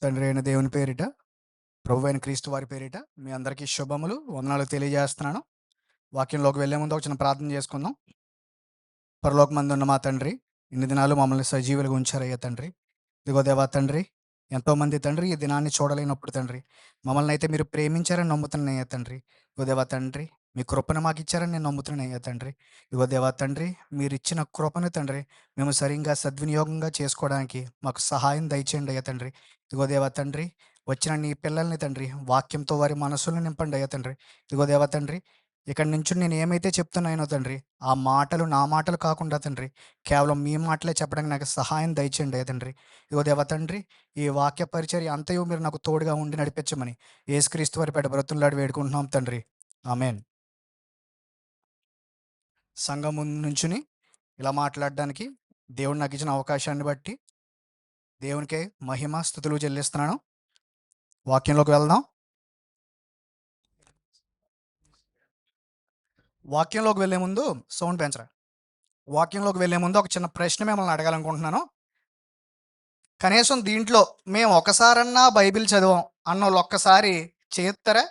తండ్రి అయిన దేవుని పేరిట, ప్రభు అయిన క్రీస్తు వారి పేరిట మీ అందరికీ శుభములు, వందనాలు తెలియజేస్తున్నాను. వాక్యంలోకి వెళ్ళే ముందు ఒక చిన్న ప్రార్థన చేసుకుందాం. పరలోకమందున్న మా తండ్రి, ఇన్ని దినాలు మమ్మల్ని సజీవులుగా ఉంచారయ్యా తండ్రి. ఇదిగో దేవా తండ్రి, ఎంతోమంది తండ్రి ఈ దినాన్ని చూడలేనప్పుడు తండ్రి, మమ్మల్ని అయితే మీరు ప్రేమించారని నమ్ముతున్నాయ్యా తండ్రి. ఇదిగో దేవా తండ్రి, మీ కృపను మాకు ఇచ్చారని నేను నమ్ముతున్నాయ్యా తండ్రి. ఇదిగో దేవా తండ్రి, మీరు ఇచ్చిన కృపను తండ్రి మేము సరిగ్గా సద్వినియోగంగా చేసుకోవడానికి మాకు సహాయం దయచేయండి అయ్యా తండ్రి. ఇదిగో దేవా తండ్రి, వచ్చిన నీ పిల్లల్ని తండ్రి వాక్యంతో వారి మనసులను నింపండి అయ్యా తండ్రి. ఇదిగో దేవా తండ్రి, ఇక్కడి నుంచి నేను ఏమైతే చెప్తున్నానో తండ్రి, ఆ మాటలు నా మాటలు కాకుండా తండ్రి, కేవలం మీ మాటలే చెప్పడానికి నాకు సహాయం దయచేయండి అయ్యా తండ్రి. ఇదిగో దేవా తండ్రి, ఈ వాక్య పరిచర్య అంతయు మీరు నాకు తోడుగా ఉండి నడిపించమని యేసుక్రీస్తు వారి పేట బ్రతులాడి వేడుకుంటున్నాం తండ్రి. ఆమేన్. సంఘం ముందు నుంచుని ఇలా మాట్లాడడానికి దేవుడు నాకు ఇచ్చిన అవకాశాన్ని బట్టి దేవునికే మహిమ స్తుతులు చెల్లిస్తున్నాను. వాక్యంలోకి వెళ్దాం. వాక్యంలోకి వెళ్ళే ముందు సౌండ్ పెంచరా. వాక్యంలోకి వెళ్ళే ముందు ఒక చిన్న ప్రశ్న మిమ్మల్ని అడగాలనుకుంటున్నాను. కనీసం దీంట్లో మేము ఒకసారన్నా బైబిల్ చదివాం అన్న వాళ్ళు ఒక్కసారి చేస్తారా?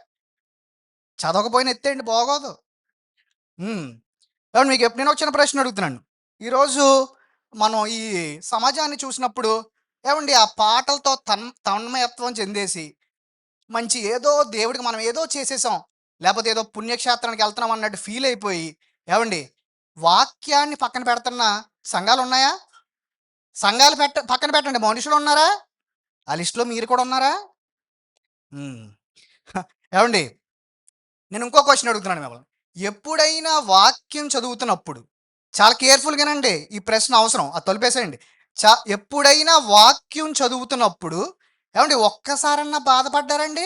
చదవకపోయినా ఎత్తేయండి, బాగోదు. కాబట్టి మీకు నేను ఒక చిన్న ప్రశ్న అడుగుతున్నాను. ఈరోజు మనం ఈ సమాజాన్ని చూసినప్పుడు ఏమండి ఆ పాటలతో తన్మయత్వం చెందేసి మంచి ఏదో దేవుడికి మనం ఏదో చేసేసాం, లేకపోతే ఏదో పుణ్యక్షేత్రానికి వెళ్తున్నాం అన్నట్టు ఫీల్ అయిపోయి ఏమండి వాక్యాన్ని పక్కన పెడుతున్న సంఘాలు ఉన్నాయా? సంఘాలు పక్కన పెట్టండి, మనుషులు ఉన్నారా? ఆ లిస్టులో మీరు కూడా ఉన్నారా? ఏమండి నేను ఇంకో క్వశ్చన్ అడుగుతున్నాను మిమ్మల్ని. ఎప్పుడైనా వాక్యం చదువుతున్నప్పుడు చాలా కేర్ఫుల్గానండి, ఈ ప్రశ్న అవసరం, అది తొలిపేసేయండి. ఎప్పుడైనా వాక్యం చదువుతున్నప్పుడు ఏమండి ఒక్కసారన్నా బాధపడ్డారండి?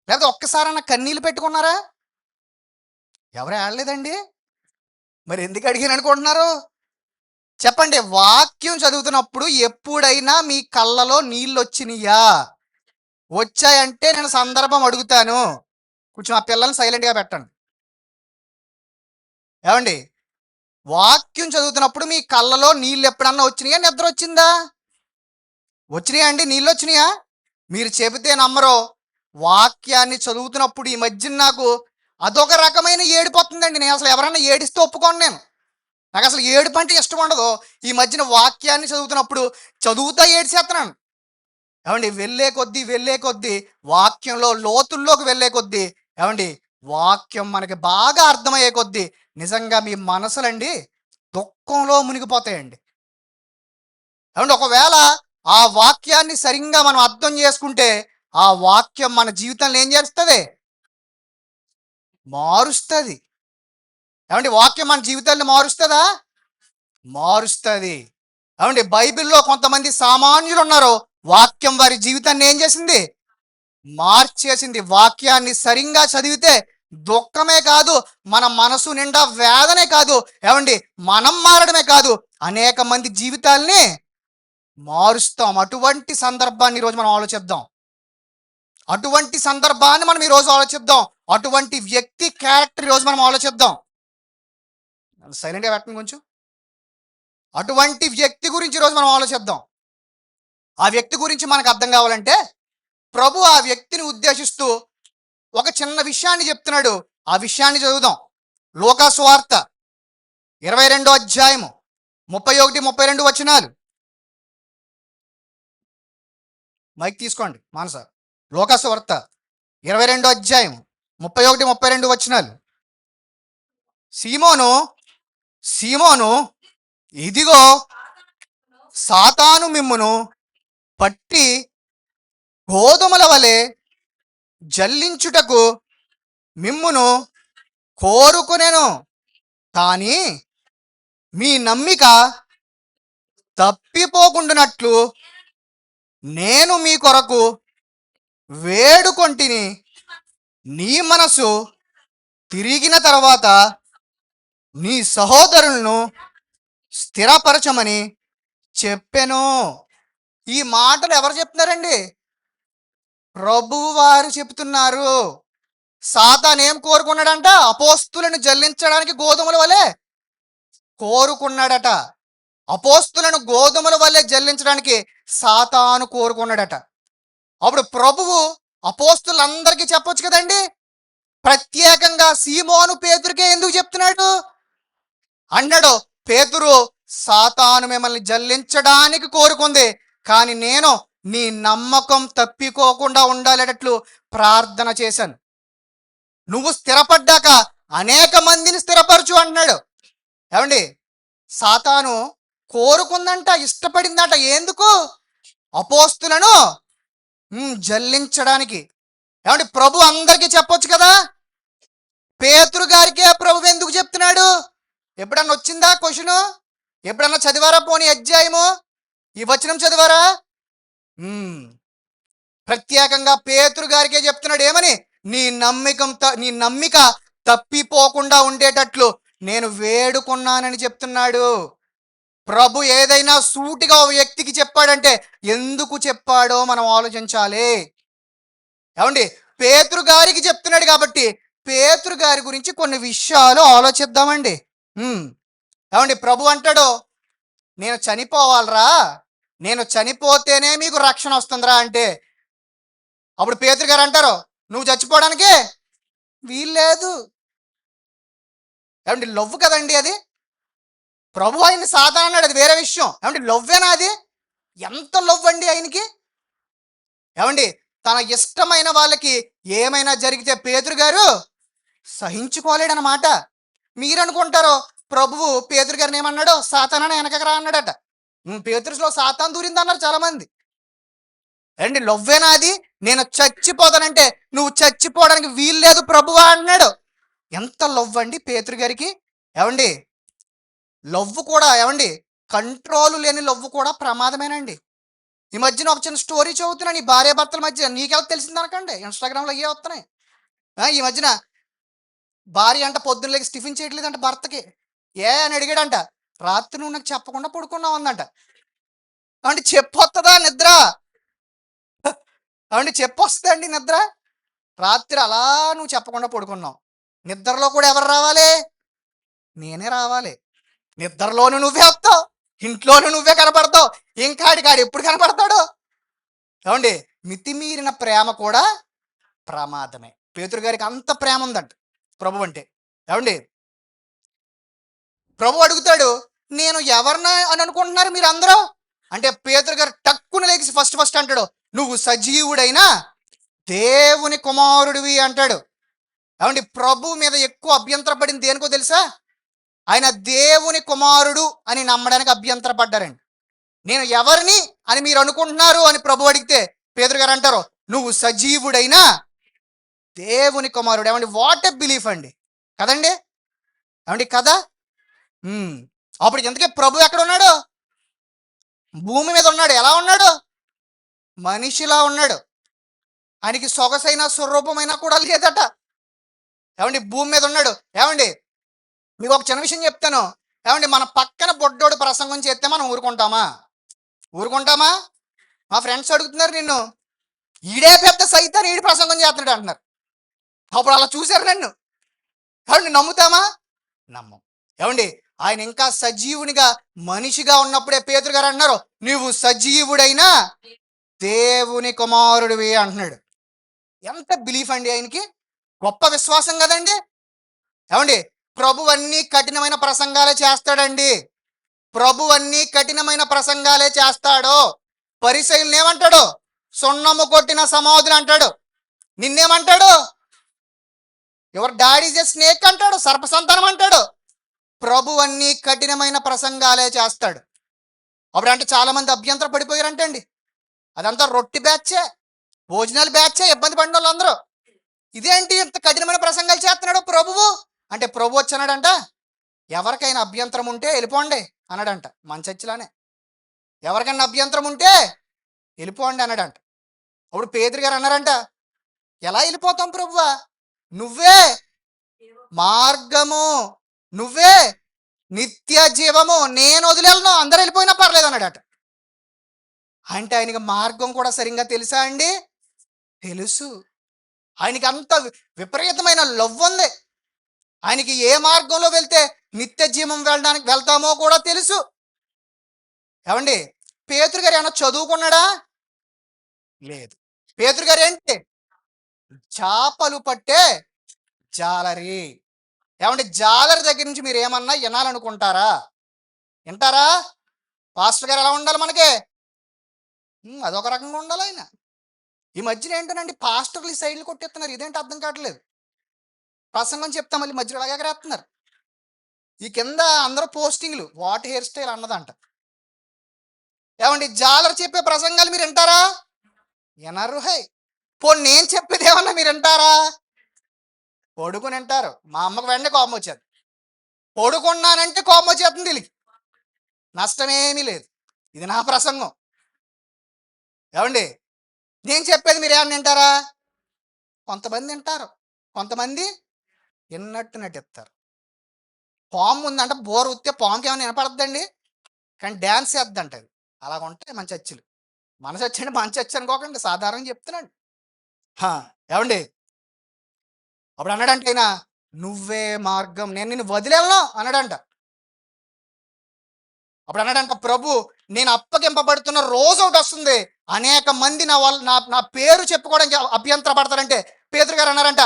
లేకపోతే ఒక్కసారన్నా కన్నీళ్ళు పెట్టుకున్నారా? ఎవరు ఆడలేదండి? మరి ఎందుకు అడిగాను అనుకుంటున్నారు? చెప్పండి. వాక్యం చదువుతున్నప్పుడు ఎప్పుడైనా మీ కళ్ళలో నీళ్ళు వచ్చినాయా? వచ్చాయంటే నేను సందర్భం అడుగుతాను. కొంచెం ఆ పిల్లల్ని సైలెంట్గా పెట్టండి. ఏమండి వాక్యం చదువుతున్నప్పుడు మీ కళ్ళలో నీళ్ళు ఎప్పుడన్నా వచ్చినాయా? నిద్ర వచ్చిందా? వచ్చినాయా అండి? నీళ్ళు వచ్చినాయా? మీరు చెబితే నమ్మరు. వాక్యాన్ని చదువుతున్నప్పుడు ఈ మధ్యన నాకు అదొక రకమైన ఏడిపోతుందండి. నేను అసలు ఎవరన్నా ఏడిస్తే ఒప్పుకోను. నాకు అసలు ఏడుపు అంటే ఇష్టం ఉండదు. ఈ మధ్యన వాక్యాన్ని చదువుతున్నప్పుడు చదువుతా ఏడ్చేస్తున్నాను. ఏమండి వెళ్ళే కొద్దీ వాక్యంలో లోతుల్లోకి వెళ్ళే కొద్దీ ఏమండి వాక్యం మనకి బాగా అర్థమయ్యే కొద్దీ నిజంగా మీ మనసులండి దుఃఖంలో మునిగిపోతాయండి. ఏమండి ఒకవేళ ఆ వాక్యాన్ని సరిగ్గా మనం అర్థం చేసుకుంటే ఆ వాక్యం మన జీవితంలో ఏం చేస్తుంది? మారుస్తుంది. ఏమండి వాక్యం మన జీవితాన్ని మారుస్తుందా? మారుస్తుంది. ఏమండి బైబిల్లో కొంతమంది సామాన్యులు ఉన్నారు, వాక్యం వారి జీవితాన్ని ఏం చేసింది? మార్చేసింది. వాక్యాన్ని సరిగ్గా చదివితే దుఃఖమే కాదు, మన మనసు నిండా వేదనే కాదు, ఏమండి మనం మారడమే కాదు, అనేక మంది జీవితాల్ని మారుస్తాం. అటువంటి సందర్భాన్ని ఈరోజు మనం ఆలోచిద్దాం. అటువంటి సందర్భాన్ని మనం ఈరోజు ఆలోచిద్దాం. అటువంటి వ్యక్తి క్యారెక్టర్ ఈరోజు మనం ఆలోచిద్దాం. సైలెంట్గా పెట్టండి కొంచెం. అటువంటి వ్యక్తి గురించి ఈరోజు మనం ఆలోచిద్దాం. ఆ వ్యక్తి గురించి మనకు అర్థం కావాలంటే ప్రభు ఆ వ్యక్తిని ఉద్దేశిస్తూ ఒక చిన్న విషయాన్ని చెప్తున్నాడు. ఆ విషయాన్ని చదువుదాం. లూకా సువార్త 22వ అధ్యాయము 31, 32 వచనాలు. మైక్ తీసుకోండి మానస. లూకా సువార్త 22వ అధ్యాయం 31, 32 వచనాలు. సీమోను సీమోను ఇదిగో సాతాను మిమ్మును పట్టి గోధుమల వలె జల్లించుటకు మిమ్మును కోరుకునేను, కానీ మీ నమ్మిక తప్పిపోకుండానట్లు నేను మీ కొరకు వేడుకొంటిని. నీ మనసు తిరిగిన తర్వాత నీ సహోదరులను స్థిరపరచమని చెప్పెను. ఈ మాటలు ఎవరు చెప్తున్నారండి? ప్రభువు వారు చెప్తున్నారు. సాతాను ఏం కోరుకున్నాడంట? అపోస్తులను జల్లించడానికి గోధుమల వలె కోరుకున్నాడట. అపోస్తులను గోధుమల వల్లే జల్లించడానికి సాతాను కోరుకున్నాడట. అప్పుడు ప్రభువు అపోస్తులందరికీ చెప్పొచ్చు కదండి. ప్రత్యేకంగా సీమోను పేతురుకే ఎందుకు చెప్తున్నాడు అన్నాడు. పేతురు, సాతాను మిమ్మల్ని జల్లించడానికి కోరుకుంది, కానీ నేను నీ నమ్మకం తప్పిపోకుండా ఉండాలటట్లు ప్రార్థన చేశాను. నువ్వు స్థిరపడ్డాక అనేక మందిని స్థిరపరచు అంటున్నాడు. ఏమండి, సాతాను కోరుకుందంట, ఇష్టపడిందట. ఎందుకు? అపోస్తులను జల్లించడానికి. ఏమండి, ప్రభు అందరికీ చెప్పొచ్చు కదా. పేతురు గారికే ప్రభు ఎందుకు చెప్తున్నాడు? ఎప్పుడన్నా వచ్చిందా క్వశ్చను? ఎప్పుడన్నా చదివారా? పోనీ అధ్యాయము ఈ వచనం చదివారా? ప్రత్యేకంగా పేతురు గారికే చెప్తున్నాడు. ఏమని? నీ నమ్మిక తప్పిపోకుండా ఉండేటట్లు నేను వేడుకున్నానని చెప్తున్నాడు. ప్రభు ఏదైనా సూటిగా ఓ వ్యక్తికి చెప్పాడంటే ఎందుకు చెప్పాడో మనం ఆలోచించాలి. ఏమండి, పేతురు గారికి చెప్తున్నాడు కాబట్టి పేతురు గారి గురించి కొన్ని విషయాలు ఆలోచిద్దామండి. ఏమండి, ప్రభు అంటాడు, నేను చనిపోవాలరా, నేను చనిపోతేనే మీకు రక్షణ వస్తుందిరా అంటే, అప్పుడు పేతురు గారు అంటారు, నువ్వు చచ్చిపోవడానికి వీల్లేదు. ఏమండి, లవ్వు కదండి అది. ప్రభు ఆయన్ని సాతాను అన్నాడు, అది వేరే విషయం. ఏమండి, లవ్వేనా అది? ఎంత లవ్ అండి ఆయనకి. ఏమండి, తన ఇష్టమైన వాళ్ళకి ఏమైనా జరిగితే పేతురు గారు సహించుకోలేడనమాట. మీరు అనుకుంటారు ప్రభువు పేతురు గారిని ఏమన్నాడు? సాతానని వెనకరా అన్నాడట. పేతురులో సాతాను దూరింది అన్నారు చాలా మంది. ఏమండి, లవ్వేనా అది? నేను చచ్చిపోతానంటే నువ్వు చచ్చిపోవడానికి వీల్లేదు ప్రభువా అన్నాడు. ఎంత లవ్ అండి పేతురు గారికి. ఏమండి, లవ్ కూడా, ఏమండి, కంట్రోల్ లేని లవ్ కూడా ప్రమాదమేనండి. ఈ మధ్యన ఒక చిన్న స్టోరీ చదువుతున్నాను, ఈ భార్యాభర్తల మధ్య. నీకెలా తెలిసింది అనకండి, ఇన్స్టాగ్రామ్లో అయ్యే వస్తున్నాయి. ఈ మధ్యన భార్య అంట పొద్దున్న లేక టిఫిన్ చేయట్లేదంట భర్తకి. ఏ అని అడిగాడంట. రాత్రి నువ్వు నాకు చెప్పకుండా పడుకున్నావు అందంట. అంటే చెప్పొస్తుందా నిద్ర? అంటే చెప్పొస్తుందండి నిద్ర? రాత్రి అలా నువ్వు చెప్పకుండా పడుకున్నావు. నిద్రలో కూడా ఎవరు రావాలి? నేనే రావాలి. నిద్రలోను నువ్వే వస్తావు, ఇంట్లోనూ నువ్వే కనపడతావు. ఇంకాడికాడు ఎప్పుడు కనపడతాడు? ఏమండి, మితిమీరిన ప్రేమ కూడా ప్రమాదమే. పేతురు గారికి అంత ప్రేమ ఉందంట ప్రభు అంటే. ఏమండి, ప్రభు అడుగుతాడు, నేను ఎవరినా అని అనుకుంటున్నారు మీరు అందరూ అంటే, పేతురు గారు టక్కున లేచి ఫస్ట్ అంటాడు, నువ్వు సజీవుడైన దేవుని కుమారుడివి అంటాడు. ఏమండి, ప్రభు మీద ఎక్కువ అభ్యంతరపడింది దేనికో తెలుసా? ఆయన దేవుని కుమారుడు అని నమ్మడానికి అభ్యంతరపడ్డారండి. నేను ఎవరిని అని మీరు అనుకుంటున్నారు అని ప్రభు అడిగితే పేతురు గారు అంటారు, నువ్వు సజీవుడైన దేవుని కుమారుడు. ఏమండి, వాట్ ఎ బిలీఫ్ అండి, కదండి. ఏమండి కదా. అప్పుడు ఎందుకే ప్రభు ఎక్కడ ఉన్నాడు? భూమి మీద ఉన్నాడు. ఎలా ఉన్నాడు? మనిషిలా ఉన్నాడు. ఆయనకి సొగసైన స్వరూపమైనా కూడా లేదట. ఏమండి, భూమి మీద ఉన్నాడు. ఏమండి, మీకు ఒక చిన్న విషయం చెప్తాను. ఏమండి, మన పక్కన బొడ్డోడు ప్రసంగం చేస్తే మనం ఊరుకుంటామా? మా ఫ్రెండ్స్ అడుగుతున్నారు నిన్ను, ఈడే పెద్ద సైతాన్, ఈడి ప్రసంగం చేస్తున్నాడు అంటున్నారు. అప్పుడు అలా చూశారు నన్ను. ఏమండి, నమ్ముతామా? నమ్మం. ఏమండి, ఆయన ఇంకా సజీవునిగా మనిషిగా ఉన్నప్పుడే పేతురు గారు అన్నారు, నువ్వు సజీవుడైన దేవుని కుమారుడివి అంటున్నాడు. ఎంత బిలీఫ్ అండి ఆయనకి. గొప్ప విశ్వాసం కదండి. ఏమండి, ప్రభు అన్ని కఠినమైన ప్రసంగాలే చేస్తాడండి. ప్రభు అన్ని కఠినమైన ప్రసంగాలే చేస్తాడు. పరిసయ్యుల్ని ఏమంటాడు? సున్నము కొట్టిన సమాధులు అంటాడు. నిన్నేమంటాడు? Your daddy is a snake అంటాడు, సర్పసంతానం అంటాడు. ప్రభు అన్ని కఠినమైన ప్రసంగాలే చేస్తాడు. అప్పుడు అంటే చాలా మంది అభ్యంతర పడిపోయారంటండి. అదంతా రొట్టి బ్యాచే, భోజనాలు బ్యాచే, ఇబ్బంది పడిన వాళ్ళందరూ. ఇదేంటి ఇంత కఠినమైన ప్రసంగాలు చేస్తున్నాడు ప్రభువు అంటే, ప్రభు వచ్చాడంట, ఎవరికైనా అభ్యంతరం ఉంటే వెళ్ళిపోండి అన్నాడంట. మన చర్చిలానే ఎవరికైనా అభ్యంతరం ఉంటే వెళ్ళిపోండి అన్నాడంట. అప్పుడు పేతురు గారు అన్నారంట, ఎలా వెళ్ళిపోతాం ప్రభువా? నువ్వే మార్గము, నువ్వే నిత్య జీవము, నేను వదిలేను, అందరు వెళ్ళిపోయినా పర్లేదు అన్నాడట. అంటే ఆయనకి మార్గం కూడా సరిగ్గా తెలుసా అండి? తెలుసు. ఆయనకి అంత విపరీతమైన లవ్ ఉంది. ఆయనకి ఏ మార్గంలో వెళ్తే నిత్య జీవం వెళ్తామో కూడా తెలుసు. ఏమండి, పేతురు గారు ఏమన్నా చదువుకున్నాడా? లేదు. పేతురు గారు ఏంటి? చేపలు పట్టే జాలరి. ఏమంటే జాలరి దగ్గర నుంచి మీరు ఏమన్నా వినాలనుకుంటారా? వింటారా? పాస్టర్ గారు ఎలా ఉండాలి మనకి? అదొక రకంగా ఉండాలి ఆయన. ఈ మధ్యన ఏంటోనండి పాస్టర్లు ఈ సైడ్లు కొట్టేస్తున్నారు. ఇదేంటి అర్థం కావట్లేదు. ప్రసంగం చెప్తా మళ్ళీ మధ్యలో ఇలాగ ఎగరేస్తున్నారు. ఈ కింద అందరూ పోస్టింగ్లు వాట్ హెయిర్ స్టైల్ అన్నదంట. ఏమండి జాలరి చెప్పే ప్రసంగాలు మీరు వింటారా? వినరు. హై పోనీ నేను చెప్పేది ఏమన్నా మీరు వింటారా? పడుకుని వింటారు. మా అమ్మకు వెంటనే కోపం వచ్చేది. పడుకున్నానంటే కోపం వచ్చేస్తుంది వీళ్ళకి. నష్టమేమీ లేదు. ఇది నా ప్రసంగం. ఏమండి నేను చెప్పేది మీరు ఏమన్నా వింటారా? కొంతమంది వింటారు, కొంతమంది విన్నట్టు నటిస్తారు. పాము ఉందంట, బోర్ ఉత్తే పాముకి ఏమైనా వినపడద్దండి, కానీ డ్యాన్స్ వేద్దంట అది. అలాగ ఉంటాయి మన చర్చిలు. మన చర్చి అంటే మన చర్చి అనుకోకండి, సాధారణంగా చెప్తున్నాడు. ఏమండి అప్పుడు అన్నాడంట ఆయన, నువ్వే మార్గం, నేను నిన్ను వదిలేను అన్నాడంట. అప్పుడు అన్నాడంట ప్రభు, నేను అప్పగింపబడుతున్న రోజు ఒకటి వస్తుంది, అనేక మంది నా వాళ్ళు నా పేరు చెప్పుకోవడానికి అభ్యంతర పడతారంటే పేతురు గారు అన్నారంట,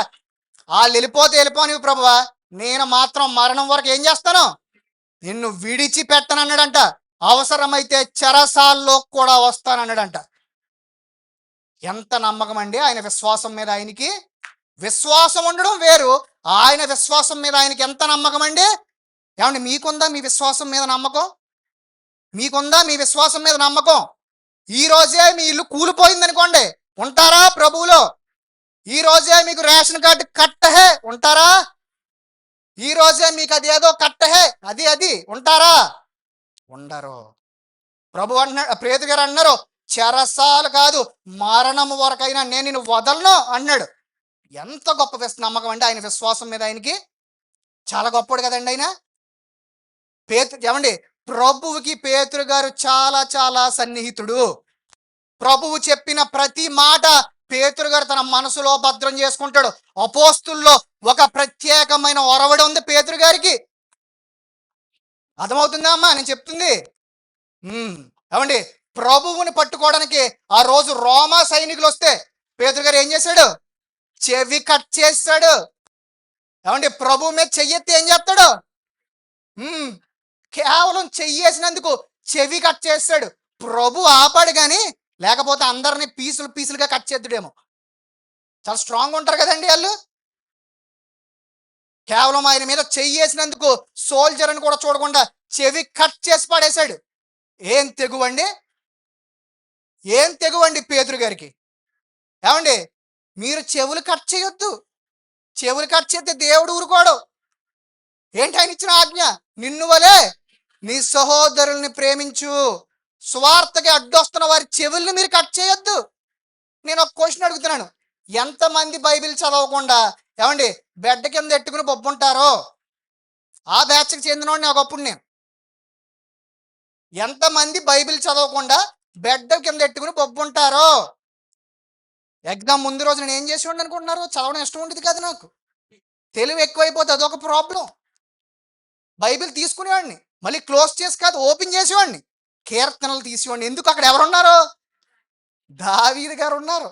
వాళ్ళు వెళ్ళిపోతే వెళ్ళిపోనివి ప్రభువా, నేను మాత్రం మరణం వరకు ఏం చేస్తాను, నిన్ను విడిచిపెట్టనన్నాడంట. అవసరమైతే చెరసాల్లో కూడా వస్తానన్నాడంట. ఎంత నమ్మకం అండి ఆయన విశ్వాసం మీద ఆయనకి. విశ్వాసం ఉండడం వేరు, ఆయన విశ్వాసం మీద ఆయనకి ఎంత నమ్మకం అండి. ఏమండి మీకుందా మీ విశ్వాసం మీద నమ్మకం? మీకుందా మీ విశ్వాసం మీద నమ్మకం? ఈ రోజే మీ ఇల్లు కూలిపోయింది అనుకోండి, ఉంటారా ప్రభువులో? ఈ రోజే మీకు రేషన్ కార్డు కట్టహే, ఉంటారా? ఈ రోజే మీకు అది ఏదో కట్టహే, అది ఉంటారా? ఉండరు. ప్రభు అన్నాడు, పేతురు గారు అన్నారు, చెరసాలు కాదు మరణం వరకైనా నేను నిన్ను వదలను అన్నాడు. ఎంత గొప్ప నమ్మకం అండి ఆయన విశ్వాసం మీద ఆయనకి. చాలా గొప్పడు కదండి ఆయన. ఏమండి ప్రభువుకి పేతురు గారు చాలా చాలా సన్నిహితుడు. ప్రభువు చెప్పిన ప్రతి మాట పేతురు గారు తన మనసులో భద్రం చేసుకుంటాడు. అపోస్తుల్లో ఒక ప్రత్యేకమైన ఒరవడి ఉంది పేతురు గారికి. అర్థమవుతుందా అమ్మా నేను చెప్తుంది? ఏమండి ప్రభువుని పట్టుకోవడానికి ఆ రోజు రోమా సైనికులు వస్తే పేతురు గారు ఏం చేశాడు? చెవి కట్ చేస్తాడు. ఏమండి ప్రభువు మీద చెయ్యెత్తి ఏం చేస్తాడు? కేవలం చెయ్యేసినందుకు చెవి కట్ చేస్తాడు. ప్రభు ఆపాడు కానీ, లేకపోతే అందరినీ పీసులు పీసులుగా కట్ చేద్దుడేమో. చాలా స్ట్రాంగ్ ఉంటారు కదండి వాళ్ళు. కేవలం ఆయన మీద చెయ్యేసినందుకు సోల్జర్ అని కూడా చూడకుండా చెవి కట్ చేసి పడేశాడు. ఏం తెగువండి, ఏం తెగువండి పేతురు గారికి. ఏమండి మీరు చెవులు కట్ చేయొద్దు. చెవులు కట్ చేస్తే దేవుడు ఊరుకోడు. ఏంటి ఆయన ఇచ్చిన ఆజ్ఞ? నిన్ను వలే నీ సహోదరుల్ని ప్రేమించు. స్వార్థకి అడ్డొస్తున్న వారి చెవుల్ని మీరు కట్ చేయొద్దు. నేను ఒక క్వశ్చన్ అడుగుతున్నాను, ఎంతమంది బైబిల్ చదవకుండా ఏమండి బెడ్ కింద ఎట్టుకుని బొబ్బుంటారో? ఆ బ్యాచ్కి చెందినవాడిని ఒకప్పుడు నేను. ఎంతమంది బైబిల్ చదవకుండా బెడ్ కింద ఎట్టుకుని బొబ్బుంటారో? ఎగ్జామ్ ముందు రోజు నేను ఏం చేసి ఉండి అనుకుంటున్నారు? చదవడం ఇష్టం ఉండేది కాదు నాకు. తెలివి ఎక్కువైపోతే అదొక ప్రాబ్లం. బైబిల్ తీసుకునేవాడిని, మళ్ళీ క్లోజ్ చేసి కాదు ఓపెన్ చేసేవాడిని, కీర్తనలు తీసేవాడిని. ఎందుకు? అక్కడ ఎవరున్నారు? దావీదు గారు ఉన్నారు.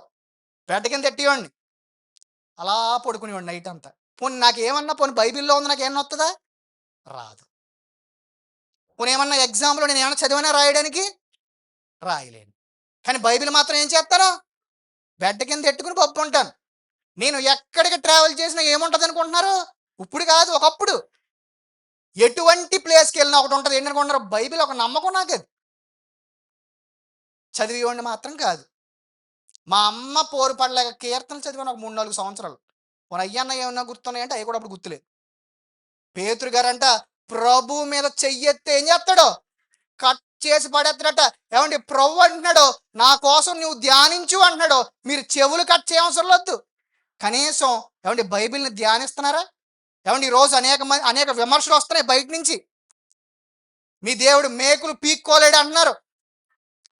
బెడ్ కింద ఎట్టేవాడిని, అలా పడుకునేవాడిని నైట్ అంతా. పోనీ నాకేమన్నా, పోనీ బైబిల్లో ఉంది నాకేమన్నా వస్తుందా? రాదు. పోనీ ఏమన్నా ఎగ్జామ్లో నేను ఏమన్నా చదివినా రాయడానికి రాయలేను. కానీ బైబిల్ మాత్రం ఏం చేస్తాను? బెడ్ కింద ఎట్టుకుని పప్పుకుంటాను. నేను ఎక్కడికి ట్రావెల్ చేసినా ఏముంటుంది అనుకుంటున్నారు? ఇప్పుడు కాదు, ఒకప్పుడు. ఎటువంటి ప్లేస్కి వెళ్ళినా ఒకటి ఉంటుంది, ఏంటనుకుంటున్నారు? బైబిల్. ఒక నమ్మకం నాకు అది. చదివేవాడిని మాత్రం కాదు. మా అమ్మ పోరు పడలేక కీర్తనలు చదివాను ఒక 3-4 సంవత్సరాలు. మన అయ్యన్న ఏమన్నా గుర్తున్నాయంటే అవి కూడా అప్పుడు గుర్తులేదు. పేతురు గారంట ప్రభు మీద చెయ్యెత్తే ఏం చేస్తాడు? కట్ చేసి పడేస్తాడట. ఏమండి ప్రభు అంటున్నాడు, నా కోసం నువ్వు ధ్యానించు అంటున్నాడు. మీరు చెవులు కట్ చేయవసరం లేదు. కనీసం ఏమండి బైబిల్ని ధ్యానిస్తున్నారా? ఏమండి ఈరోజు అనేక విమర్శలు వస్తున్నాయి బయట నుంచి. మీ దేవుడు మేకులు పీక్కోలేడు అంటున్నారు.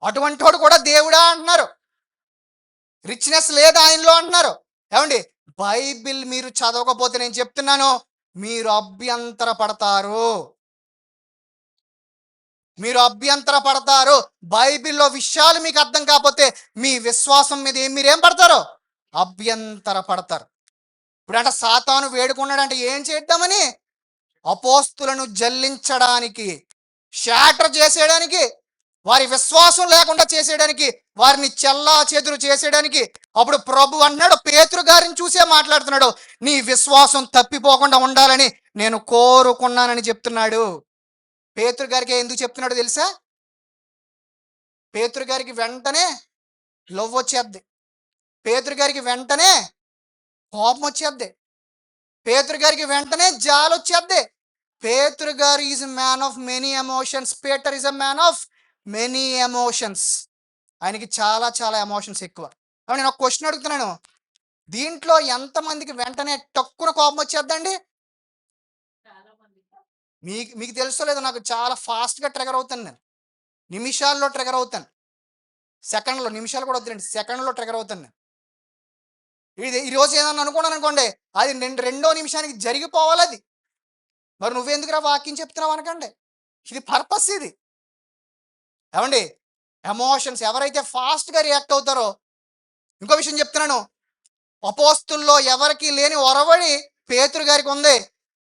అటువంటి వాడు కూడా దేవుడా అంటున్నారు. రిచ్నెస్ లేదు ఆయనలో అంటున్నారు. ఏమండి బైబిల్ మీరు చదవకపోతే నేను చెప్తున్నాను, మీరు అభ్యంతర పడతారు. మీరు అభ్యంతర పడతారు. బైబిల్లో విషయాలు మీకు అర్థం కాకపోతే మీ విశ్వాసం మీద మీరేం పడతారు? అభ్యంతర పడతారు. ఇప్పుడంట సాతాను వేడుకున్నాడంటే ఏం చేద్దామని? అపోస్తులను జల్లించడానికి, షాటర్ చేసేయడానికి, వారి విశ్వాసం లేకుండా చేసేయడానికి, వారిని చెల్లా చెదురు చేసేయడానికి. అప్పుడు ప్రభు అన్నాడు, పేతురు గారిని చూసే మాట్లాడుతున్నాడు, నీ విశ్వాసం తప్పిపోకుండా ఉండాలని నేను కోరుకున్నానని చెప్తున్నాడు. పేతురు గారికి ఎందుకు చెప్తున్నాడో తెలుసా? పేతురు గారికి వెంటనే లవ్ వచ్చేద్ది, పేతురు గారికి వెంటనే కోపం వచ్చేద్ది, పేతురు గారికి వెంటనే జాలి వచ్చేద్ది. పేతురు గారు is man of many emotions. Peter is a man of many emotions. ఆయనకి చాలా చాలా ఎమోషన్స్ ఎక్కువ. కాబట్టి నేను ఒక క్వశ్చన్ అడుగుతున్నాను, దీంట్లో ఎంతమందికి వెంటనే తక్కువ కోపం వచ్చేద్దండి? మీకు తెలుసో లేదో, నాకు చాలా ఫాస్ట్గా ట్రిగర్ అవుతాను నేను. నిమిషాల్లో ట్రిగర్ అవుతాను, సెకండ్లో, నిమిషాలు కూడా వద్దండి, సెకండ్లో ట్రిగర్ అవుతాను నేను. ఈరోజు ఏదన్నా అనుకున్నాను అనుకోండి, అది రెండో నిమిషానికి జరిగిపోవాలి అది. మరి నువ్వెందుకురా వాక్యం చెప్తున్నావు అనకండి, ఇది పర్పస్ ఇది. ఏమండి, ఎమోషన్స్ ఎవరైతే ఫాస్ట్గా రియాక్ట్ అవుతారో. ఇంకో విషయం చెప్తున్నాను, అపోస్తుల్లో ఎవరికి లేని ఒరవడి పేతురు గారికి ఉంది.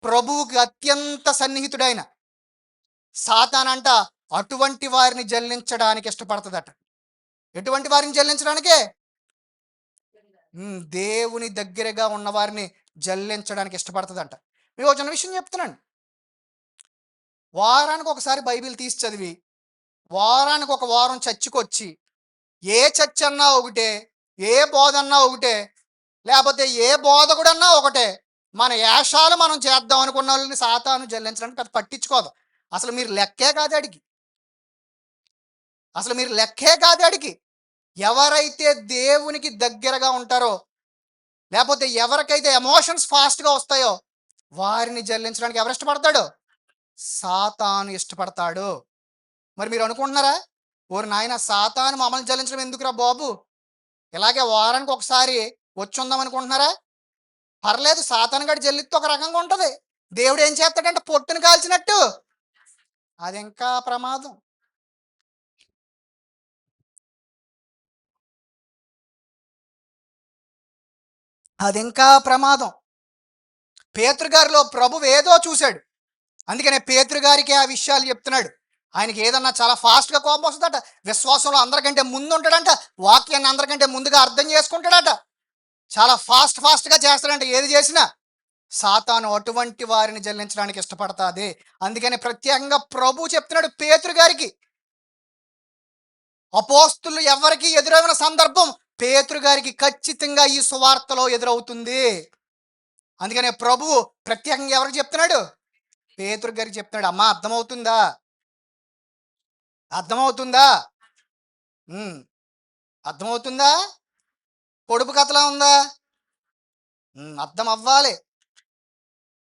ప్రభువుకి అత్యంత సన్నిహితుడైన సాతానంట అటువంటి వారిని జల్లించడానికి ఇష్టపడుతుందట. ఎటువంటి వారిని జల్లించడానికే? దేవుని దగ్గరగా ఉన్న వారిని జల్లించడానికి ఇష్టపడుతుందంట. మీకు ఒక చిన్న విషయం చెప్తున్నాను, వారానికి ఒకసారి బైబిల్ తీసి చదివి, వారానికి ఒక వారం చర్చికొచ్చి, ఏ చర్చ్ అన్నా ఒకటే, ఏ బోధ అన్నా ఒకటే, లేకపోతే ఏ బోధకుడన్నా ఒకటే, మన యాషాలు మనం చేద్దాం అనుకున్న వాళ్ళని సాతాను జల్లించడానికి అది పట్టించుకోదు. అసలు మీరు లెక్కే కాదు అడిగి, అసలు మీరు లెక్కే కాదు అడిగి. ఎవరైతే దేవునికి దగ్గరగా ఉంటారో, లేకపోతే ఎవరికైతే ఎమోషన్స్ ఫాస్ట్గా వస్తాయో, వారిని జల్లించడానికి ఎవరు ఇష్టపడతాడు? సాతాను ఇష్టపడతాడు. మరి మీరు అనుకుంటున్నారా, ఓరి నాయన సాతాను మమ్మల్ని జల్లించడం ఎందుకురా బాబు, ఇలాగే వారానికి ఒకసారి వచ్చుందాం అనుకుంటున్నారా? పర్లేదు, సాతాను గడి జల్లితో ఒక రకంగా ఉంటుంది. దేవుడు ఏం చేస్తాడంటే పొట్టును కాల్చినట్టు, అది ఇంకా ప్రమాదం. అది ఇంకా ప్రమాదం. పేతురు గారిలో ప్రభువు ఏదో చూశాడు, అందుకనే పేతురు గారికి ఆ విషయాలు చెప్తున్నాడు. ఆయనకి ఏదన్నా చాలా ఫాస్ట్గా కోపం వస్తుందట, విశ్వాసంలో అందరికంటే ముందు ఉంటాడంట, వాక్యాన్ని అందరికంటే ముందుగా అర్థం చేసుకుంటాడట, చాలా ఫాస్ట్గా చేస్తాడంట. ఏది చేసినా సాతాను అటువంటి వారిని జల్లించడానికి ఇష్టపడతాది. అందుకని ప్రత్యేకంగా ప్రభు చెప్తున్నాడు పేతురు గారికి. అపోస్తులు ఎవరికి ఎదురైన సందర్భం పేతురు గారికి ఖచ్చితంగా ఈ సువార్తలో ఎదురవుతుంది. అందుకనే ప్రభువు ప్రత్యేకంగా ఎవరికి చెప్తున్నాడు? పేతురు గారికి చెప్తున్నాడు. అమ్మా, అర్థమవుతుందా? అర్థమవుతుందా? అర్థమవుతుందా? పొడుపు కథలా ఉందా? అర్థం అవ్వాలి,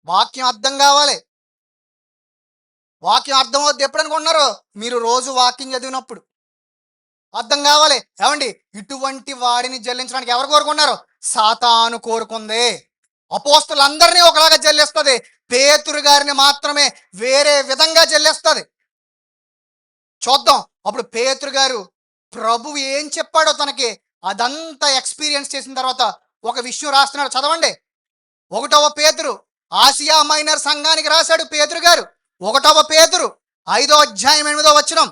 వాక్యం అర్థం కావాలి. వాక్యం అర్థం అవుద్ది ఎప్పుడు అనుకుంటున్నారు? మీరు రోజు వాక్యం చదివినప్పుడు అర్థం కావాలి. ఏమండి, ఇటువంటి వాడిని జల్లించడానికి ఎవరు కోరుకున్నారు? సాతాను కోరుకుంది. అపోస్తులందరినీ ఒకలాగా జల్లిస్తుంది, పేతురు గారిని మాత్రమే వేరే విధంగా జల్లిస్తుంది. చూద్దాం అప్పుడు పేతురు గారు ప్రభువు ఏం చెప్పాడో తనకి అదంతా ఎక్స్పీరియన్స్ చేసిన తర్వాత ఒక విషయం రాస్తున్నాడు, చదవండి. 1వ పేతురు, ఆసియా మైనర్ సంఘానికి రాశాడు పేతురు గారు. 1వ పేతురు 5వ అధ్యాయం 8వ వచనం.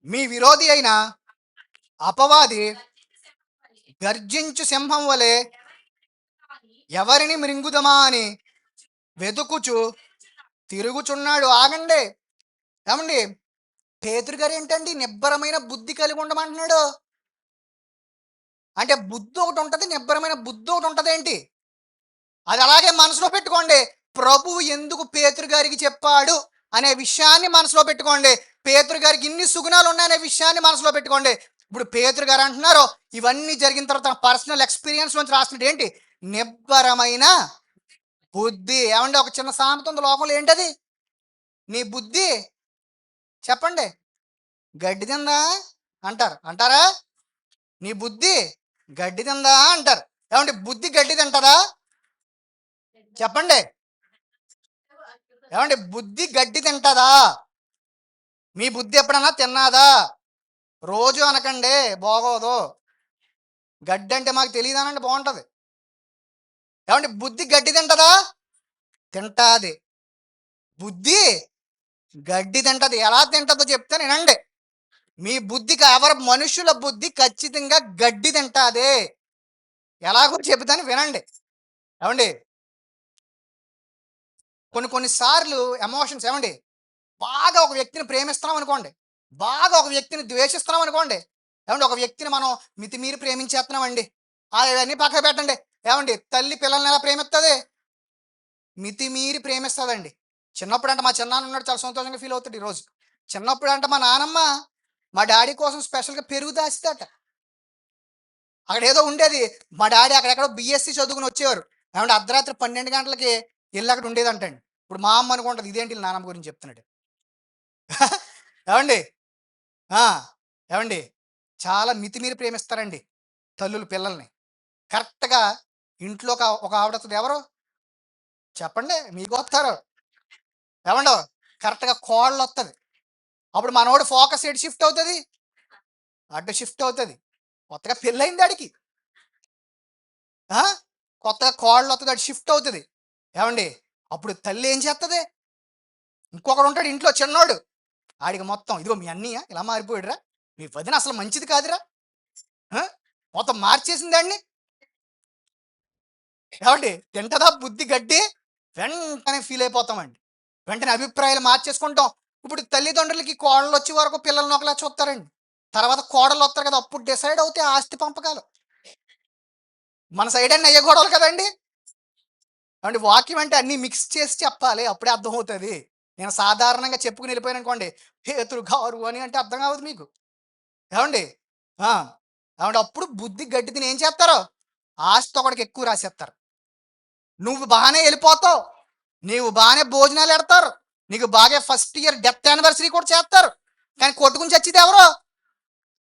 మీ విరోధి అయిన అపవాది గర్జించు సింహం వలె ఎవరిని మృంగుదమా అని వెతుకుచు తిరుగుచున్నాడు. ఆగండి, ఏమండి, పేతురు గారు ఏంటండి నిబ్బరమైన బుద్ధి కలిగి ఉండమంటున్నాడు? అంటే బుద్ధి ఒకటి ఉంటుంది, నిబ్బరమైన బుద్ధి ఒకటి ఉంటుంది ఏంటి? అది అలాగే మనసులో పెట్టుకోండి. ప్రభువు ఎందుకు పేతురు గారికి చెప్పాడు అనే విషయాన్ని మనసులో పెట్టుకోండి. పేతురు గారికి ఇన్ని సుగుణాలు ఉన్నాయనే విషయాన్ని మనసులో పెట్టుకోండి. ఇప్పుడు పేతురు గారు అంటున్నారు, ఇవన్నీ జరిగిన తర్వాత పర్సనల్ ఎక్స్పీరియన్స్ నుంచి రాసినట్టు ఏంటి? నిబ్బరమైన బుద్ధి. ఏమంటే ఒక చిన్న సామెత ఉంది లోకంలో, ఏంటది? నీ బుద్ధి చెప్పండి గడ్డి తిందా అంటారు, అంటారా? నీ బుద్ధి గడ్డి తిందా అంటారు. ఏమండి బుద్ధి గడ్డి తింటదా? చెప్పండి. ఏమండి బుద్ధి గడ్డి తింటదా? మీ బుద్ధి ఎప్పుడన్నా తిన్నాదా? రోజు అనకండి, బాగోదు. గడ్డి అంటే మాకు తెలియదానండి, బాగుంటది. ఏమండి బుద్ధి గడ్డి తింటదా? తింటాది. బుద్ధి గడ్డి తింటది. ఎలా తింటదో చెప్తే వినండి. మీ బుద్ధికి మనుషుల బుద్ధి ఖచ్చితంగా గడ్డి తింటాది. ఎలాగో చెబుతాను వినండి. ఏమండి కొన్ని సార్లు ఎమోషన్స్, ఏమండి బాగా ఒక వ్యక్తిని ప్రేమిస్తున్నాం అనుకోండి, బాగా ఒక వ్యక్తిని ద్వేషిస్తున్నాం అనుకోండి, ఏమండి ఒక వ్యక్తిని మనం మితిమీరి ప్రేమించేస్తున్నామండి. అవన్నీ పక్కన పెట్టండి. ఏమండి తల్లి పిల్లల్ని ఎలా ప్రేమిస్తుంది? మితిమీరి ప్రేమిస్తుందండి. చిన్నప్పుడు అంటే మా చిన్నాన్న ఉన్నాడు, చాలా సంతోషంగా ఫీల్ అవుతాడు ఈరోజు. చిన్నప్పుడు అంటే మా నానమ్మ మా డాడీ కోసం స్పెషల్గా పెరుగు దాచితేట. అక్కడ ఏదో ఉండేది. మా డాడీ అక్కడెక్కడో బీఎస్సీ చదువుకుని వచ్చేవారు. ఏమంటే అర్ధరాత్రి 12 గంటలకి ఇల్లు అక్కడ ఉండేదంటండి. ఇప్పుడు మా అమ్మ అనుకుంటుంది ఇదేంటి వీళ్ళ నానమ్మ గురించి చెప్తున్నాడు. ఏమండి ఆ, ఏమండి చాలా మితిమీరి ప్రేమిస్తారండి తల్లులు పిల్లల్ని. కరెక్ట్‌గా ఇంట్లో ఒక ఆవిడ వస్తది. ఎవరు? చెప్పండి. మీకు వస్తారు. ఏవండో కరెక్ట్‌గా కోడలొత్తది. అప్పుడు మనోడి ఫోకస్ ఎటు షిఫ్ట్ అవుతది? అటు షిఫ్ట్ అవుతది. కొత్తగా పెళ్లయింది ఆడికి. ఆ! కొత్తగా కోడలొత్తది, అటు షిఫ్ట్ అవుతది. ఏవండి అప్పుడు తల్లి ఏం చేత్తది? ఇంకొకడుంటాడు ఇంట్లో చిన్నోడు. ఆడికి మొత్తం ఇదిగో మీ అన్నయ్య ఇలా మారిపోయాడురా! మీ వదిన అసలు మంచిది కాదురా! ఆ! మొత్తం మార్చేసిందాడిని. ఏవండి తింటదా బుద్ధి గడ్డి? వెంటనే ఫీల్ అయిపోతామండి. వెంటనే అభిప్రాయాలు మార్చేసుకుంటాం. ఇప్పుడు తల్లిదండ్రులకి కోడళ్ళొచ్చే వరకు పిల్లల్ని ఒకలా చూస్తారండి. తర్వాత కోడళ్ళొత్తారు కదా! అప్పుడు డిసైడ్ అవుతాయి ఆస్తి పంపకాలు. మన సైడ్ అన్నీ అయ్యే గొడవలు కదండీ! ఏవండి వాక్యం అంటే అన్నీ మిక్స్ చేసి చెప్పాలి. అప్పుడే అర్థమవుతది. నేను సాధారణంగా చెప్పుకొని వెళ్ళిపోయాననుకోండి, పేతురు గారు అని అంటే అర్థం కావదు మీకు. ఏవండి ఆ! ఏవండి అప్పుడు బుద్ధి గడ్డి తిని ఏం చేస్తారు? ఆస్తి ఒకడికి ఎక్కువ రాసేస్తారు. నువ్వు బానే ఎళ్ళిపోతావు. నీవు బానే భోజనాలెడతారు. నీకు బాగా ఫస్ట్ ఇయర్ డెత్ యానివర్సరీ కూడా చేస్తారు. కానీ కొట్టుకొని చచ్చేది ఎవరు?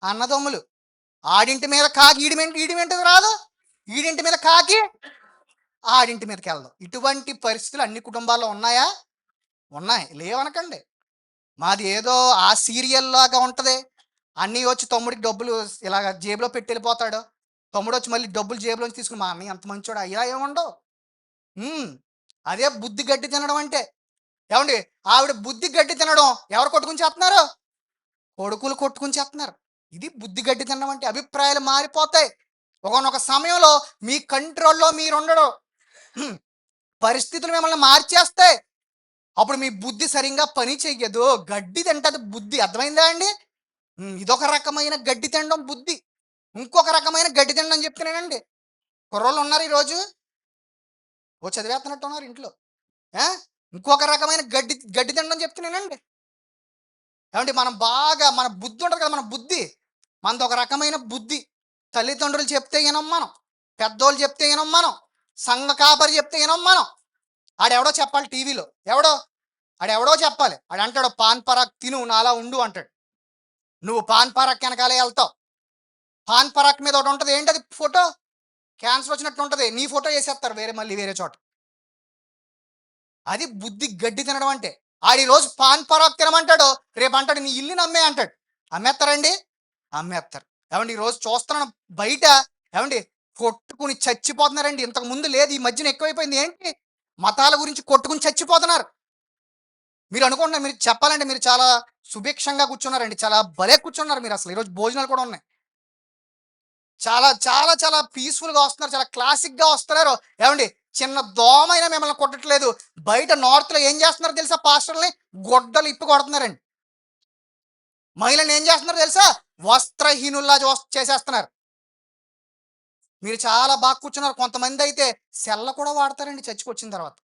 అన్నదమ్ములు. ఆడింటి మీద కాకి ఈడి వెంటకి రాదు. ఈడింటి మీద కాకి ఆడింటి మీదకెళ్ళదు. ఇటువంటి పరిస్థితులు అన్ని కుటుంబాల్లో ఉన్నాయా? ఉన్నాయి. లేవనకండి. మాది ఏదో ఆ సీరియల్‌లాగా ఉంటది. అన్నయ్య వచ్చి తమ్ముడికి డబ్బులు ఇలాగ జేబులో పెట్టెళ్ళిపోతాడు. తమ్ముడొచ్చి మళ్ళీ డబ్బులు జేబులోంచి తీసుకొని మా అన్నయ్య ఎంత మంచోడా ఇలా ఏముండవు. హ్మ్. అదే బుద్ధి గడ్డి తినడం అంటే. ఏవండి ఆవిడ బుద్ధి గడ్డి తినడం ఎవరు కొట్టుకొని చేత్తన్నారు? కొడుకులు కొట్టుకొని చేత్తన్నారు. ఇది బుద్ధి గడ్డి తినడం అంటే. అభిప్రాయాలు మారిపోతాయి. ఒకానొక సమయంలో మీ కంట్రోల్‌లో మీరుండరు. హ్మ్. పరిస్థితులు మిమ్మల్ని మార్చేస్తాయి. అప్పుడు మీ బుద్ధి సరింగా పని చెయ్యదు. గడ్డి తింటది బుద్ధి. అర్థమైందా అండి? ఇదొక రకమైన గడ్డి తినడం బుద్ధి. ఇంకొక రకమైన గడ్డి తినడం చెప్తున్నానండి. కుర్రోళ్ళున్నారు ఈరోజు. చదివేత్తన్నట్టున్నారు ఇంట్లో. ఆ! ఇంకొక రకమైన గడ్డి గడ్డి తినడం చెప్తున్నానండి. ఏమంటే మనం బాగా మన బుద్ధి ఉంటది కదా! మన బుద్ధి. మనదొక రకమైన బుద్ధి. తల్లిదండ్రులు చెప్తే ఇనం మనం. పెద్దోళ్ళు చెప్తే ఇనం మనం. సంఘ కాపరి చెప్తే ఇనం మనం. ఆడెవడో చెప్పాలి టీవీలో. ఎవడో? ఆడెవడో చెప్పాలి. ఆడంటాడు పాన్ పరాగ్ తిను నాలా ఉండు అంటాడు. నువ్వు పాన్ పరాగ్ ఎనకాలే ఎళ్తావు. పాన్ పరాగ్ మీద ఒకటుంటది. ఏంటది ఫోటో? క్యాన్సర్ వచ్చినట్టు ఉంటది. నీ ఫోటో ఏసేత్తారు మళ్ళీ వేరే చోట. అది బుద్ధి గడ్డి తినడం అంటే. ఆడీరోజు పాన్ పరాగ్ తినమంటాడు. రేపంటాడు నీ ఇల్లుని అమ్మేయి అంటాడు. అమ్మేత్తారండి? అమ్మేత్తారు. ఏవండీ ఈరోజు చూస్తున్నాను బయట, ఏవండీ కొట్టుకొని చచ్చిపోతున్నారండి. ఇంతకు ముందు లేదు. ఈ మధ్యన ఎక్కువైపోయింది. ఏంటి? మతాల గురించి కొట్టుకొని చచ్చిపోతున్నారు. మీరు అనుకుంటున్నారు, మీరు చెప్పాలంటే మీరు చాలా సుభిక్షంగా కూర్చున్నారండి. చాలా భలే కూర్చున్నారు మీరసలు. ఈరోజు భోజనాలు కూడా ఉన్నాయి. చాలా చాలా చాలా పీస్‌ఫుల్‌గా వస్తున్నారు. చాలా క్లాసిక్‌గా వస్తున్నారు. ఏవండీ చిన్న దోమైనా మిమ్మల్ని కొట్టట్లేదు. బయట నార్త్‌లో ఏం చేస్తున్నారో తెలుసా పాస్టర్‌లని? గొడ్డలు ఇప్పి కొడుతున్నారండి. మహిళల్ని ఏం చేస్తున్నారో తెలుసా? వస్త్రహీనుల్లా చేసేస్తున్నారు. మీరు చాలా బాగా కూర్చున్నారు. కొంతమందయితే సెల్ల కూడా వాడతారండి చర్చ్‌కొచ్చిన తర్వాత.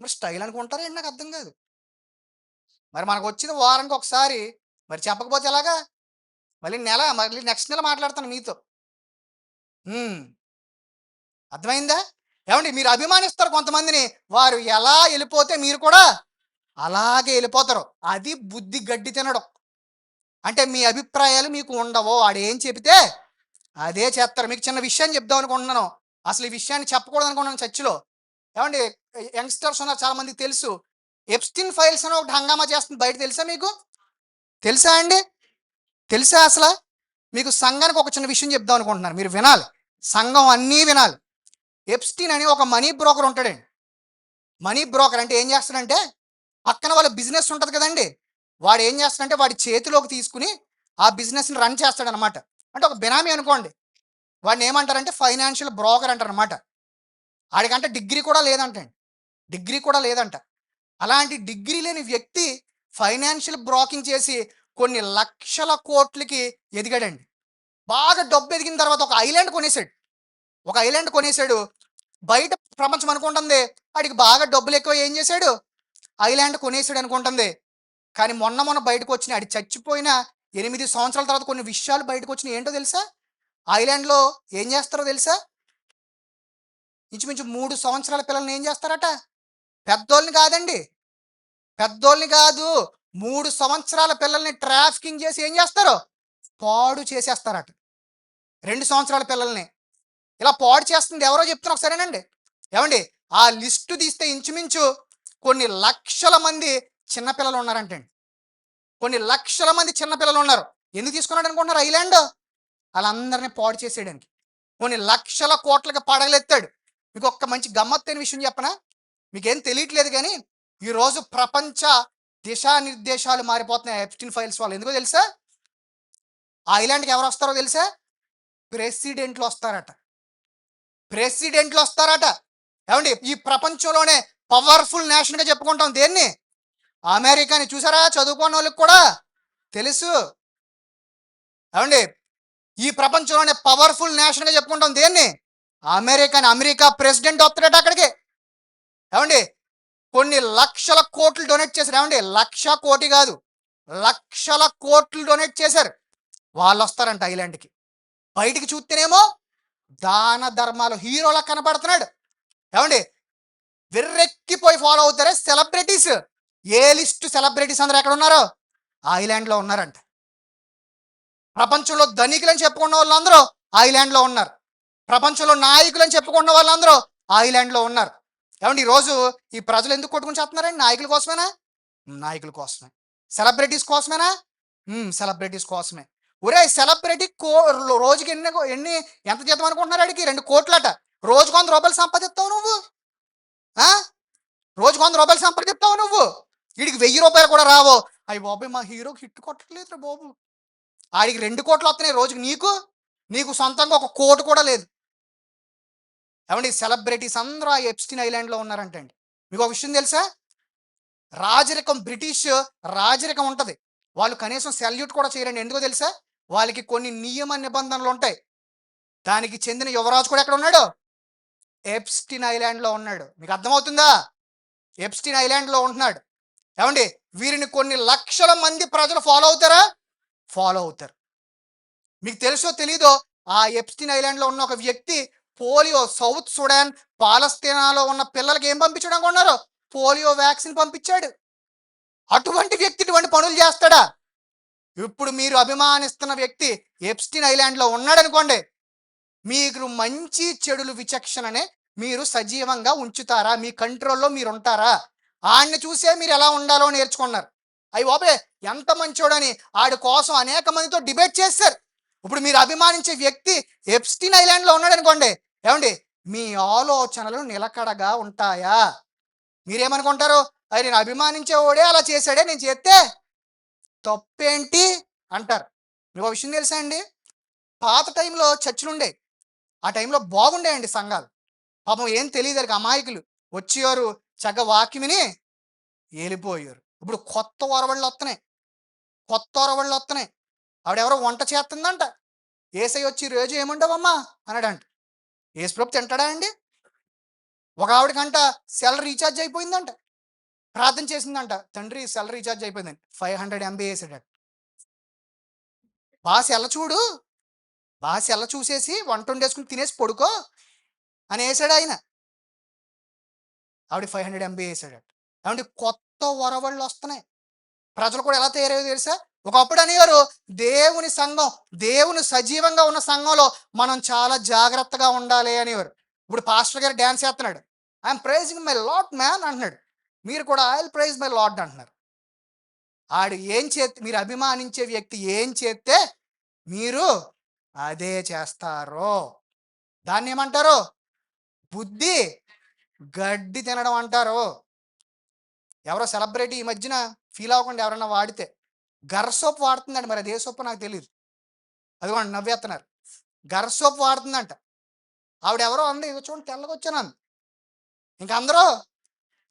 మరి స్టైల్ అనుకుంటారా ఏంటి నాకు అర్థం కాదు. మరి మనకొచ్చేది వారానికి ఒకసారి. మరి చెప్పకపోతే ఎలాగా? మళ్ళీ నెక్స్ట్ నెల మాట్లాడతాను మీతో. హ్మ్. అర్థమైందా? ఏవండీ మీరు అభిమానిస్తారు కొంతమందిని. వారు ఎలా ఎళ్ళిపోతే మీరు కూడా అలాగే ఎళ్ళిపోతారు. అది బుద్ధి గడ్డి తినడం. అంటే మీ అభిప్రాయాలు మీకు ఉండవు. ఆడేం చెబితే అదే చేస్తారు. మీకు చిన్న విషయం చెప్దాం అనుకుంటున్నాను. అసలు ఈ విషయాన్ని చెప్పకూడదు అనుకున్నాను చర్చిలో. ఏమండి, యంగ్‌స్టర్స్ ఉన్నారు, చాలా మందికి తెలుసు. ఎప్స్టీన్ ఫైల్స్ అని ఒకటి హంగామా చేస్తుంది బయట, తెలుసా మీకు? తెలుసా అండి? తెలుసా అసల? మీకు సంఘానికి ఒక చిన్న విషయం చెప్దాం అనుకుంటున్నాను. మీరు వినాలి. సంఘం అన్నీ వినాలి. ఎప్స్టీన్ అని ఒక మనీ బ్రోకర్ ఉంటాడండి. మనీ బ్రోకర్ అంటే ఏం చేస్తాడంటే, పక్కన వాళ్ళ బిజినెస్ ఉంటది కదండీ! వాడు ఏం చేస్తాడంటే వాడి చేతిలోకి తీసుకొని ఆ బిజినెస్‌ని రన్ చేస్తాడనమాట. అంటే ఒక బినామీ అనుకోండి. వాడిని ఏమంటారంటే ఫైనాన్షియల్ బ్రోకర్ అంటారనమాట. ఆడికంటే డిగ్రీ కూడా లేదంటండి. డిగ్రీ కూడా లేదంట. అలాంటి డిగ్రీ లేని వ్యక్తి ఫైనాన్షియల్ బ్రోకింగ్ చేసి కొన్ని లక్షల కోట్లకి ఎదిగాడండి. బాగా డబ్బు ఎదిగిన తర్వాత ఒక ఐలాండ్ కొనేసాడు. ఒక ఐలాండ్ కొనేసాడు. బయట ప్రపంచం అనుకుంటుంది ఆడికి బాగా డబ్బులు ఎక్కువ, ఏం చేశాడు? ఐలాండ్ కొనేసాడు అనుకుంటుంది. కానీ మొన్న మొన్న బయటకు వచ్చినాయి. ఆడు చచ్చిపోయిన 8 సంవత్సరాల తర్వాత కొన్ని విషయాలు బయటకు వచ్చినాయి. ఏంటో తెలుసా? ఐలాండ్‌లో ఏం చేస్తారో తెలుసా? ఇంచుమించు 3 సంవత్సరాల పిల్లల్ని ఏం చేస్తారట? పెద్దోళ్ళని కాదండి. పెద్దోళ్ళని కాదు. 3 సంవత్సరాల పిల్లల్ని ట్రాఫికింగ్ చేసి ఏం చేస్తారు? పాడు చేసేస్తారట. 2 సంవత్సరాల పిల్లల్ని. ఇలా పాడు చేస్తుంది ఎవరో చెప్తున్నా ఒకసారేనండి. ఏమండి, ఆ లిస్టు తీస్తే ఇంచుమించు కొన్ని లక్షల మంది చిన్నపిల్లలు ఉన్నారంటండి. కొన్ని లక్షల మంది చిన్నపిల్లలు ఉన్నారు. ఎందుకు తీసుకున్నాడు అనుకుంటున్నారు ఐలాండ్? వాళ్ళందరినీ పాడు చేసేయడానికి. కొన్ని లక్షల కోట్లకి పడగలెత్తాడు. మీకు ఒక్క మంచి గమ్మత్తైన విషయం చెప్పనా? మీకేం తెలియట్లేదు కానీ ఈరోజు ప్రపంచ దిశానిర్దేశాలు మారిపోతున్నాయి ఎప్స్టీన్ ఫైల్స్ వల్ల. ఎందుకో తెలుసా? ఆ ఐలాండ్‌కి ఎవరు వస్తారో తెలుసా? ప్రెసిడెంట్లు వస్తారట. ప్రెసిడెంట్లు వస్తారట. ఏమండి, ఈ ప్రపంచంలోనే పవర్‌ఫుల్ నేషన్‌గా చెప్పుకుంటాం దేన్ని? అమెరికాని. చూసారా? చదువుకున్న వాళ్ళకి కూడా తెలుసు. ఏమండి, ఈ ప్రపంచంలోనే పవర్‌ఫుల్ నేషన్‌గా చెప్పుకుంటాం దేన్ని? అమెరికాని. అమెరికా ప్రెసిడెంట్ వస్తాడట అక్కడికి. ఏమండి, కొన్ని లక్షల కోట్లు డొనేట్ చేశారు. ఏమండి, లక్ష కోటి కాదు, లక్షల కోట్లు డొనేట్ చేశారు. వాళ్ళు వస్తారంట ఐలాండ్‌కి. బయటికి చూస్తేనేమో దాన ధర్మాలు హీరోలా కనబడుతున్నాడు. ఏమండి, వెర్రెక్కిపోయి ఫాలో అవుతారే సెలబ్రిటీస్. ఏ లిస్ట్ సెలబ్రిటీస్ అందరూ ఎక్కడ ఉన్నారు? ఐలాండ్‌లో ఉన్నారంట. ప్రపంచంలో ధనికులని చెప్పుకున్న వాళ్ళందరూ ఐలాండ్‌లో ఉన్నారు. ప్రపంచంలో నాయకులని చెప్పుకున్న వాళ్ళందరూ ఐలాండ్‌లో ఉన్నారు. ఏమండి, ఈరోజు ఈ ప్రజలు ఎందుకు కొట్టుకుని చేస్తున్నారండి? నాయకుల కోసమేనా? నాయకుల కోసమే. సెలబ్రిటీస్ కోసమేనా? సెలబ్రిటీస్ కోసమే. ఒరేయ్, సెలబ్రిటీ రోజుకి ఎన్ని ఎంత జీతం అనుకుంటున్నారు? ఆడికి 2 కోట్లట. రోజుకు రూ. 100 సంపాదిస్తావు నువ్వు. ఆ రోజుకు రూ. 100 సంపాదిస్తావు నువ్వు. వీడికి రూ. 1000 కూడా రావు. అయ్య బాబోయ్, మా హీరోకి హిట్ కొట్టట్లేదురా బాబు. ఆడికి 2 కోట్లు వస్తున్నాయి రోజుకి. నీకు సొంతంగా 1 కోటి కూడా లేదు. ఏమండి, సెలబ్రిటీస్ అందరూ ఆ ఎప్స్టీన్ ఐలాండ్‌లో ఉన్నారంటండి. మీకు ఒక విషయం తెలుసా? రాజరికం, బ్రిటిష్ రాజరికం ఉంటది. వాళ్ళు కనీసం సెల్యూట్ కూడా చేయరండి. ఎందుకో తెలుసా? వాళ్ళకి కొన్ని నియమ నిబంధనలు ఉంటాయి. దానికి చెందిన యువరాజు కూడా ఎక్కడ ఉన్నాడు? ఎప్స్టీన్ ఐలాండ్‌లో ఉన్నాడు. మీకు అర్థమవుతుందా? ఎప్స్టీన్ ఐలాండ్‌లో ఉంటున్నాడు. ఏమండి, వీరిని కొన్ని లక్షల మంది ప్రజలు ఫాలో అవుతారా? ఫాలో అవుతారు. మీకు తెలుసో తెలీదో, ఆ ఎప్స్టీన్ ఐలాండ్‌లో ఉన్న ఒక వ్యక్తి పోలియో, సౌత్ సుడాన్, పాలస్తీనాలో ఉన్న పిల్లలకి ఏం పంపించడం అనుకున్నారు? పోలియో వ్యాక్సిన్ పంపించాడు. అటువంటి వ్యక్తి ఇటువంటి పనులు చేస్తాడా? ఇప్పుడు మీరు అభిమానిస్తున్న వ్యక్తి ఎప్స్టీన్ ఐలాండ్‌లో ఉన్నాడనుకోండి, మీరు మంచి చెడులు విచక్షణనే మీరు సజీవంగా ఉంచుతారా? మీ కంట్రోల్‌లో మీరు ఉంటారా? ఆడిని చూసే మీరు ఎలా ఉండాలో నేర్చుకున్నారు. అయ్య బాబోయ్, ఎంత మంచోడని ఆడి కోసం అనేక మందితో డిబేట్ చేశారు. ఇప్పుడు మీరు అభిమానించే వ్యక్తి ఎప్స్టీన్ ఐలాండ్‌లో ఉన్నాడనుకోండి, ఏమండి, మీ ఆలోచనలు నిలకడగా ఉంటాయా? మీరేమనుకుంటారు? అయ్య, నేను అభిమానించేవాడే అలా చేశాడే, నేను చేస్తే తప్పేంటి అంటారు. మీకు ఒక విషయం తెలుసా అండి? పాత టైంలో చర్చిలుండేవి. ఆ టైంలో బాగుండేయండి సంఘాలు. పాపం ఏం తెలియదు వాళ్ళకి, అమాయకులు వచ్చేవారు, చక్కగా వాక్యం విని వెళ్ళిపోయారు. ఇప్పుడు కొత్త ఒరవళ్ళు వస్తున్నాయి. కొత్త ఒరవళ్ళు వస్తున్నాయి. ఆవిడెవరో వంట చేస్తుందంట. ఏసయ్య వచ్చి రోజు ఏముండవమ్మా అన్నాడంట. యేసుప్రభు తింటాడా అండి? ఒక ఆవిడకంట సెల్ రీఛార్జ్ అయిపోయిందంట. ప్రార్థన చేసిందంట, తండ్రి సెల్ రీఛార్జ్ అయిపోయిందండి. 500 MB వేసాడట. బా సెల్ల చూడు, బా సెల్ల చూసేసి వంట వండేసుకుని తినేసి పడుకో అని వేసాడు ఆయన. ఆవిడ 500 MB వేసాడట. ఏమంటే కొత్త ఒరవళ్ళు వస్తున్నాయి. ప్రజలు కూడా ఎలా తయారయ్యో తెలుసా? ఒకప్పుడు అనేవారు దేవుని సంఘం, దేవుని సజీవంగా ఉన్న సంఘంలో మనం చాలా జాగ్రత్తగా ఉండాలి అనేవారు. ఇప్పుడు పాస్టర్ గారు డ్యాన్స్ చేస్తున్నాడు, I'm praising my lord man అంటున్నాడు. మీరు కూడా I will praise my lord అంటున్నారు. ఆడు ఏం చేస్తే, మీరు అభిమానించే వ్యక్తి ఏం చేస్తే మీరు అదే చేస్తారు. దాన్ని ఏమంటారు? బుద్ధి గడ్డి తినడం అంటారు. ఎవరో సెలబ్రిటీ ఈ మధ్యన ఫీల్ అవ్వకుండా ఎవరైనా వాడితే గర్ సోప్ వాడుతుందండి, మరి అది ఏ సోప్ నాకు తెలియదు. అదిగోండి నవ్వేస్తున్నారు. గర్ సోప్ వాడుతుందంట. ఆవిడ ఎవరో అంది, ఇగో చూడండి తెల్లగా వచ్చాను. ఇంక అందరూ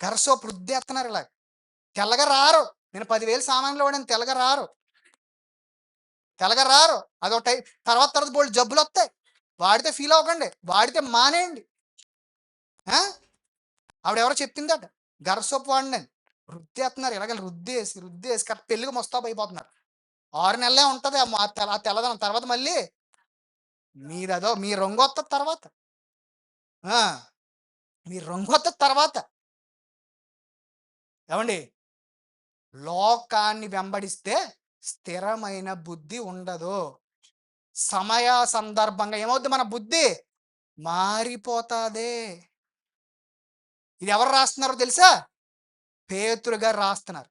గర్ సోప్ రుద్దేస్తున్నారు ఇలా. తెల్లగా రారు. నేను 10,000 సామాన్లు వాడాను, తెల్లగా రారు. తెల్లగా రారు. అదో టైం. తర్వాత తర్వాత బోల్డ్ జబ్బులు వస్తాయి. వాడితే ఫీల్ అవ్వకండి, వాడితే మానేయండి. ఆవిడ ఎవరో చెప్పిందట గర్ సోప్ వాడిని. రుద్దేస్తున్నారు, ఇలాగ రుద్దేసి రుద్దేసి కరెక్ట్ పెళ్ళికి ముస్తాబు అయిపోతున్నారు. 6 నెలలే ఉంటుంది ఆ తెల్లదనం. తర్వాత మళ్ళీ మీరదో మీ రంగు వస్తుంది తర్వాత. మీ రంగు వస్తుంది తర్వాత. ఏమండి, లోకాన్ని వెంబడిస్తే స్థిరమైన బుద్ధి ఉండదు. సమయ సందర్భంగా ఏమవుద్ది? మన బుద్ధి మారిపోతాదే. ఇది ఎవరు రాస్తున్నారో తెలుసా? పేతురు గారు రాస్తున్నారు.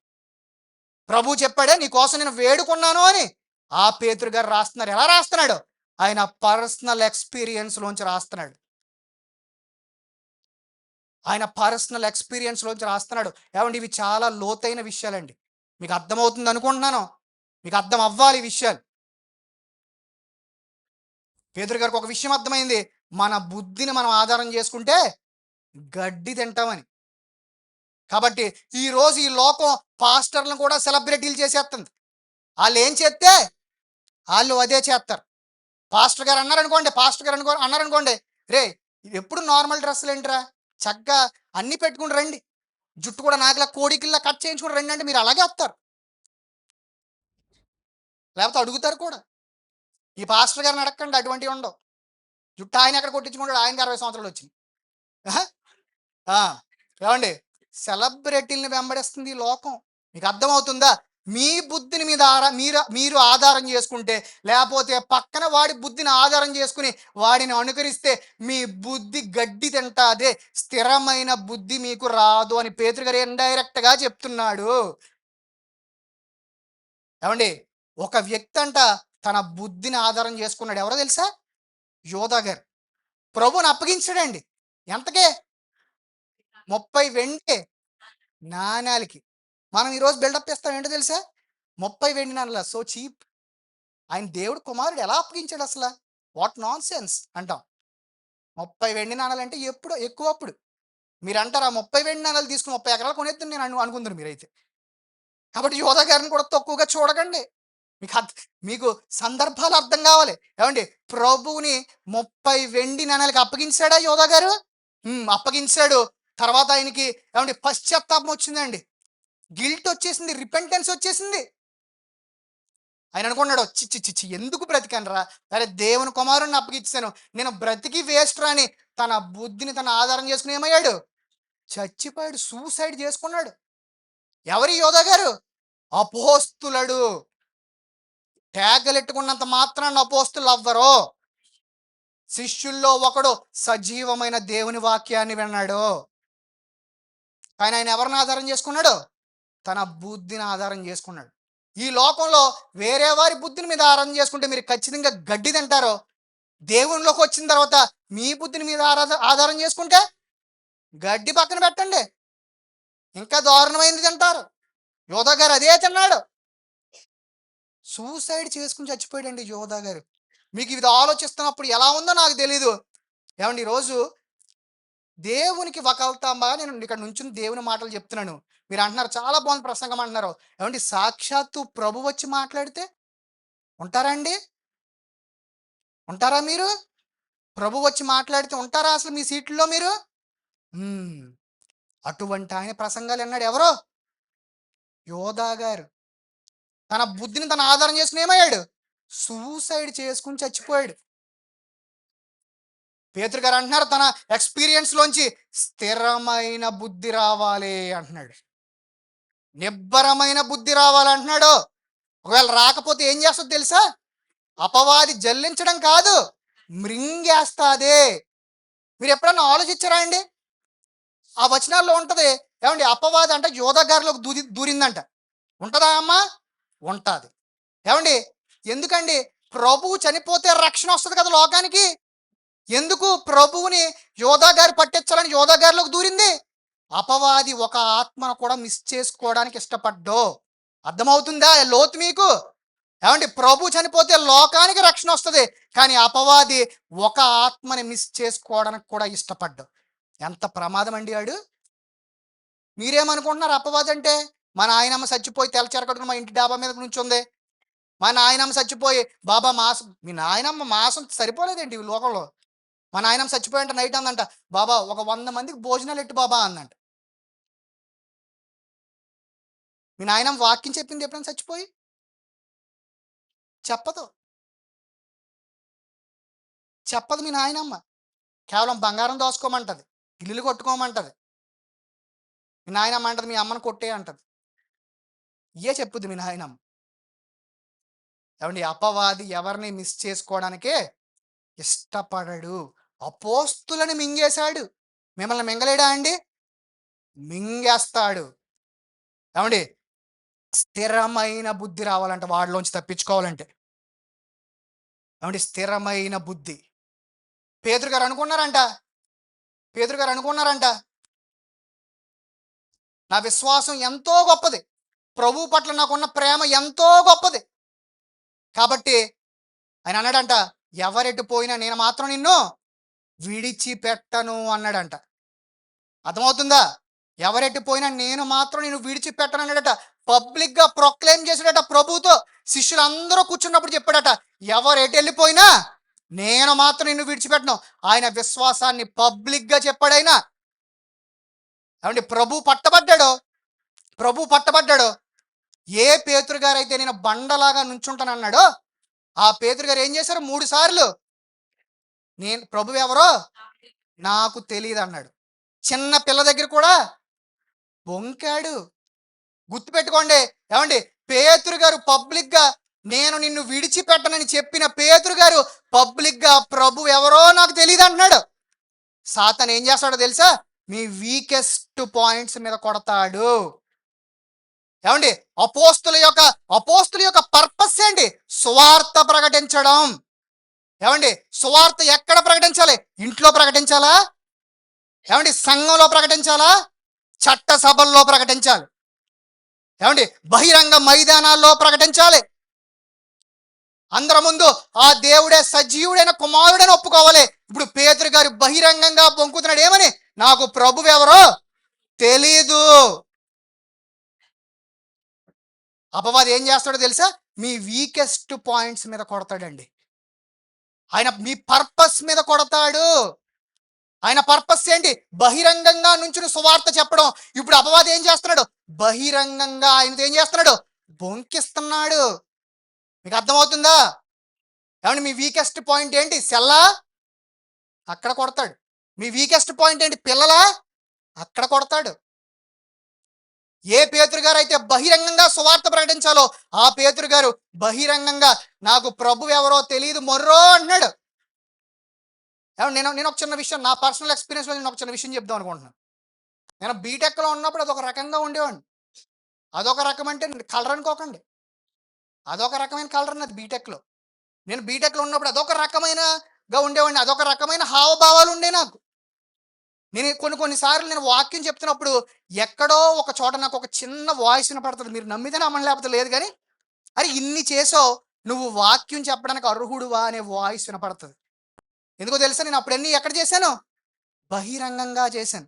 ప్రభు చెప్పాడే నీ కోసం నేను వేడుకున్నాను అని. ఆ పేతురు గారు రాస్తున్నారు. ఎలా రాస్తున్నాడు? ఆయన పర్సనల్ ఎక్స్పీరియన్స్ లోంచి రాస్తున్నాడు. ఆయన పర్సనల్ ఎక్స్పీరియన్స్ లోంచి రాస్తున్నాడు. ఏమండి, ఇవి చాలా లోతైన విషయాలండి. మీకు అర్థమవుతుంది అనుకుంటున్నాను. మీకు అర్థం అవ్వాలి ఈ విషయాలు. పేతురు గారికి ఒక విషయం అర్థమైంది, మన బుద్ధిని మనం ఆధారం చేసుకుంటే గడ్డి తింటామని. కాబట్టి ఈరోజు ఈ లోకం పాస్టర్లను కూడా సెలబ్రిటీలు చేసేస్తుంది. వాళ్ళు ఏం చేస్తే వాళ్ళు అదే చేస్తారు. పాస్టర్ గారు అన్నారనుకోండి, రే ఎప్పుడు నార్మల్ డ్రెస్సులు ఏంట్రా, చక్కగా అన్ని పెట్టుకుని రండి, జుట్టు కూడా నాకులా కోడికిల్లా కట్ చేయించుకుని రండి అంటే మీరు అలాగే వస్తారు. లేకపోతే అడుగుతారు కూడా. ఈ పాస్టర్ గారిని అడగండి, అటువంటివి ఉండవు. జుట్టు ఆయన ఎక్కడ కొట్టించుకుంటాడు, ఆయనకి 60 సంవత్సరాలు వచ్చింది. ఏమండి, సెలబ్రిటీల్ని వెంబడిస్తుంది ఈ లోకం. మీకు అర్థమవుతుందా? మీ బుద్ధిని మీద మీరు ఆధారం చేసుకుంటే, లేకపోతే పక్కన వాడి బుద్ధిని ఆధారం చేసుకుని వాడిని అనుకరిస్తే మీ బుద్ధి గడ్డి తింటాదే, స్థిరమైన బుద్ధి మీకు రాదు అని పేతురు గారు ఇండైరెక్ట్గా చెప్తున్నాడు. ఏమండి, ఒక వ్యక్తి అంట తన బుద్ధిని ఆధారం చేసుకున్నాడు. ఎవరో తెలుసా? యోధా గారు. ప్రభుని అప్పగించాడండి. ఎంతకే? 30 వెండి నాణాలకి. మనం ఈరోజు బిల్డప్ ఇస్తాం ఏంటో తెలుసా? 30 వెండి నాణాలు, సో చీప్. ఆయన దేవుడు కుమారుడు ఎలా అప్పగించాడు అసలు? వాట్ నాన్ సెన్స్ అంటాం. 30 వెండి నాణాలు అంటే ఎప్పుడు ఎక్కువ. అప్పుడు మీరు అంటారు, ఆ 30 వెండి నాణాలు తీసుకుని 30 ఎకరాలు కొనేద్దాం నేను అనుకుందరు మీరైతే. కాబట్టి యోధా గారిని కూడా తక్కువగా చూడకండి. మీకు సందర్భాలు అర్థం కావాలి. ఏమండి, ప్రభువుని 30 వెండి నాణాలకి అప్పగించాడా యోధా గారు? అప్పగించాడు. తర్వాత ఆయనకి ఏమండి పశ్చాత్తాపం వచ్చిందండి, గిల్ట్ వచ్చేసింది, రిపెంటెన్స్ వచ్చేసింది. ఆయన అనుకున్నాడు, చిచ్చి ఎందుకు బ్రతికాను రా, అరే దేవుని కుమారుని అప్పగించాను, నేను బ్రతికి వేస్ట్ రా అని తన బుద్ధిని తన ఆధారం చేసుకుని ఏమయ్యాడు? చచ్చిపోయాడు, సూసైడ్ చేసుకున్నాడు. ఎవరి యోధా గారు? అపోస్తులుడు. ట్యాగలెట్టుకున్నంత మాత్రాన్ని అపోస్తులు అవ్వరు. శిష్యుల్లో ఒకడు సజీవమైన దేవుని వాక్యాన్ని విన్నాడు. కానీ ఆయన ఎవరిని ఆధారం చేసుకున్నాడు? తన బుద్ధిని ఆధారం చేసుకున్నాడు. ఈ లోకంలో వేరే వారి బుద్ధిని మీద ఆధారం చేసుకుంటే మీరు ఖచ్చితంగా గడ్డి తింటారు. దేవునిలోకి వచ్చిన తర్వాత మీ బుద్ధిని మీద ఆధారం చేసుకుంటే గడ్డి పక్కన పెట్టండి, ఇంకా దారుణమైంది తింటారు. యోధా గారు అదే తిన్నాడు. సూసైడ్ చేసుకుని చచ్చిపోయాడండి యోధా గారు. మీకు ఇది ఆలోచిస్తున్నప్పుడు ఎలా ఉందో నాకు తెలీదు. ఏమండి, ఈరోజు దేవునికి వకల్తాంబా నేను ఇక్కడ నుంచి దేవుని మాటలు చెప్తున్నాను. మీరు అంటున్నారు చాలా బాగుంది ప్రసంగం అంటున్నారు. ఏమండి, సాక్షాత్తు ప్రభు వచ్చి మాట్లాడితే ఉంటారా అండి? ఉంటారా మీరు? ప్రభు వచ్చి మాట్లాడితే ఉంటారా అసలు మీ సీట్లో మీరు? అటువంటి ఆయన ప్రసంగాలు అన్నాడు ఎవరో? యోధా గారు. తన బుద్ధిని తన ఆధారం చేసుకుని ఏమయ్యాడు? సూసైడ్ చేసుకుని చచ్చిపోయాడు. పేతురు గారు అంటున్నారు, తన ఎక్స్పీరియన్స్ లోంచి స్థిరమైన బుద్ధి రావాలి అంటున్నాడు, నిబ్బరమైన బుద్ధి రావాలంటున్నాడు. ఒకవేళ రాకపోతే ఏం చేస్తుంది తెలుసా? అపవాది జల్లించడం కాదు, మృంగేస్తాదే. మీరు ఎప్పుడన్నా ఆలోచించారా అండి? ఆ వచనాల్లో ఉంటది, ఏమండి, అపవాది అంటే యోధా గారిలోకి దూరిందంట. ఉంటదా అమ్మా? ఉంటది. ఏమండి, ఎందుకండి? ప్రభువు చనిపోతే రక్షణ వస్తుంది కదా లోకానికి. ఎందుకు ప్రభువుని యోధా గారు పట్టించాలని యోధా గారిలోకి దూరింది? అపవాది ఒక ఆత్మను కూడా మిస్ చేసుకోవడానికి ఇష్టపడ్డో. అర్థమవుతుందా లోతు మీకు? ఏమండి, ప్రభు చనిపోతే లోకానికి రక్షణ వస్తుంది, కానీ అపవాది ఒక ఆత్మని మిస్ చేసుకోవడానికి కూడా ఇష్టపడ్డు. ఎంత ప్రమాదం అండి ఆడు. మీరేమనుకుంటున్నారు అపవాది అంటే? మా నాయనమ్మ చచ్చిపోయి తెల్లచీర కట్టుకుని మా ఇంటి డాబా మీద నుంచి ఉంది. మా నాయనమ్మ చచ్చిపోయి బాబా మాసం, మీ నాయనమ్మ మాసం సరిపోలేదేంటి ఈ లోకంలో? మా నాయనమ్మ చచ్చిపోయింట నైట్ అందంట, బాబా ఒక 100 మందికి భోజనాలు ఎట్టు బాబా అందంట. మీ నాయనమ్మ వాక్యం చెప్పింది ఎప్పుడైనా చచ్చిపోయి? చెప్పదు. చెప్పదు మీ నాయనమ్మ. కేవలం బంగారం దోసుకోమంటది, ఇల్లులు కొట్టుకోమంటది. మీ నాయనమ్మ అంటది మీ అమ్మను కొట్టే అంటది. ఇయే చెప్పుద్ది మీ నాయనమ్మ. ఏమండి, అపవాది ఎవరిని మిస్ చేసుకోవడానికే ఇష్టపడడు. అపోస్తులని మింగేశాడు. మిమ్మల్ని మింగలేడా అండి? మింగేస్తాడు. ఏమండి, స్థిరమైన బుద్ధి రావాలంట వాడిలోంచి తప్పించుకోవాలంటే. ఏమండి, స్థిరమైన బుద్ధి. పేతురు గారు అనుకున్నారంట, పేతురు గారు అనుకున్నారంట, నా విశ్వాసం ఎంతో గొప్పది, ప్రభు పట్ల నాకున్న ప్రేమ ఎంతో గొప్పది, కాబట్టి ఆయన అన్నాడంట, ఎవరెటు పోయినా నేను మాత్రం నిన్ను విడిచిపెట్టను అన్నాడంట. అర్థమవుతుందా? ఎవరెటు పోయినా నేను మాత్రం నేను విడిచిపెట్టను అన్నాడట. పబ్లిక్ గా ప్రొక్లెయిమ్ చేశాడట ప్రభుతో. శిష్యులందరూ కూర్చున్నప్పుడు చెప్పాడట, ఎవరు ఎటు వెళ్ళిపోయినా నేను మాత్రం నిన్ను విడిచిపెట్టను. ఆయన విశ్వాసాన్ని పబ్లిక్ గా చెప్పాడు ఆయన. ఏమండి, ప్రభు పట్టబడ్డాడు. ఏ పేతురు గారు అయితే నేను బండలాగా నుంచుంటానన్నాడో, ఆ పేతురు గారు ఏం చేశారు? 3 సార్లు నేను ప్రభు ఎవరో నాకు తెలియదు అన్నాడు. చిన్న పిల్ల దగ్గర కూడా బొంకాడు. గుర్తుపెట్టుకోండి. ఏమండి, పేతురు గారు పబ్లిక్ గా నేను నిన్ను విడిచిపెట్టనని చెప్పిన పేతురు గారు పబ్లిక్ గా ప్రభు ఎవరో నాకు తెలియదు అంటున్నాడు. సాతాను ఏం చేస్తాడో తెలుసా? మీ వీకెస్ట్ పాయింట్స్ మీద కొడతాడు. ఏమండి, అపోస్తుల యొక్క పర్పస్ ఏంటి? సువార్త ప్రకటించడం. ఏమండి, సువార్త ఎక్కడ ప్రకటించాలి? ఇంట్లో ప్రకటించాలా? ఏమండి, సంఘంలో ప్రకటించాలా? చట్ట సభల్లో ప్రకటించాలి. ఏమండి, బహిరంగ మైదానాల్లో ప్రకటించాలి. అందరి ముందు ఆ దేవుడే సజీవుడైన కుమారుడని ఒప్పుకోవాలి. ఇప్పుడు పేతురు గారు బహిరంగంగా బొంకుతున్నాడు ఏమని? నాకు ప్రభు ఎవరో తెలీదు. అపవాది ఏం చేస్తాడో తెలుసా? మీ వీకెస్ట్ పాయింట్స్ మీద కొడతాడండి. ఆయన మీ పర్పస్ మీద కొడతాడు. ఆయన పర్పస్ ఏంటి? బహిరంగంగా నుంచి సువార్త చెప్పడం. ఇప్పుడు అపవాది ఏం చేస్తున్నాడు? బహిరంగంగా ఆయనతో ఏం చేస్తున్నాడు? బొంకిస్తున్నాడు. మీకు అర్థమవుతుందా? ఏమండి, మీ వీకెస్ట్ పాయింట్ ఏంటి? సెల్లా? అక్కడ కొడతాడు. మీ వీకెస్ట్ పాయింట్ ఏంటి? పిల్లలా? అక్కడ కొడతాడు. ఏ పేతురు గారు అయితే బహిరంగంగా సువార్త ప్రకటించాలో ఆ పేతురు గారు బహిరంగంగా నాకు ప్రభు ఎవరో తెలియదు మొర్రో అన్నాడు. నేను ఒక చిన్న విషయం, నా పర్సనల్ ఎక్స్పీరియన్స్లో నేను ఒక చిన్న విషయం చెప్దాం అనుకుంటున్నాను. నేను బీటెక్లో ఉన్నప్పుడు అదొక రకంగా ఉండేవాడిని. అదొక రకం అంటే కలర్ అనుకోకండి, అదొక రకమైన కలర్ అన్నది బీటెక్లో. నేను బీటెక్లో ఉన్నప్పుడు అదొక రకమైనగా ఉండేవాడిని, అదొక రకమైన హావభావాలు ఉండే నాకు. నేను కొన్నిసార్లు నేను వాక్యం చెప్తున్నప్పుడు ఎక్కడో ఒక చోట నాకు ఒక చిన్న వాయిస్ వినపడుతుంది. మీరు నమ్మితే నమ్మని లేకపోతే లేదు, కానీ అరే ఇన్ని చేసావు, నువ్వు వాక్యం చెప్పడానికి అర్హుడువా అనే వాయిస్ వినపడుతుంది. ఎందుకో తెలుసా? నేను అప్పుడన్నీ ఎక్కడ చేశాను? బహిరంగంగా చేశాను.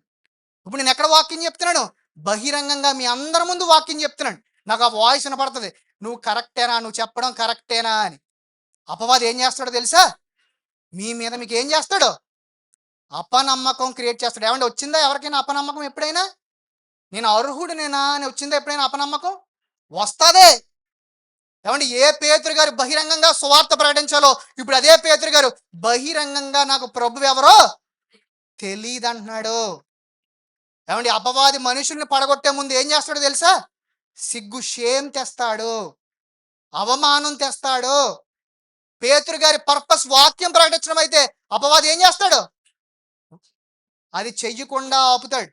ఇప్పుడు నేను ఎక్కడ వాక్యం చెప్తున్నాను? బహిరంగంగా మీ అందరి ముందు వాక్యం చెప్తున్నాను. నాకు ఆ వాయిస్ వినపడుతుంది, నువ్వు కరెక్టేనా, నువ్వు చెప్పడం కరెక్టేనా అని. అపవాది ఏం చేస్తాడో తెలుసా? మీ మీద మీకు ఏం చేస్తాడు? అపనమ్మకం క్రియేట్ చేస్తాడు. ఏమంటే వచ్చిందా ఎవరికైనా అపనమ్మకం ఎప్పుడైనా? నేను అర్హుడినేనా అని వచ్చిందా ఎప్పుడైనా అపనమ్మకం? వస్తాదే. ఏమంటే ఏ పేతురు గారు బహిరంగంగా సువార్త ప్రకటించాలో ఇప్పుడు అదే పేతురు గారు బహిరంగంగా నాకు ప్రభు ఎవరో తెలీదు అంటున్నాడు. ఏమండి, అపవాది మనుషుల్ని పడగొట్టే ముందు ఏం చేస్తాడో తెలుసా? సిగ్గు, షేమ్ తెస్తాడు, అవమానం తెస్తాడు. పేతురు గారి పర్పస్ వాక్యం ప్రకటించడం అయితే అపవాది ఏం చేస్తాడు? అది చెయ్యకుండా ఆపుతాడు.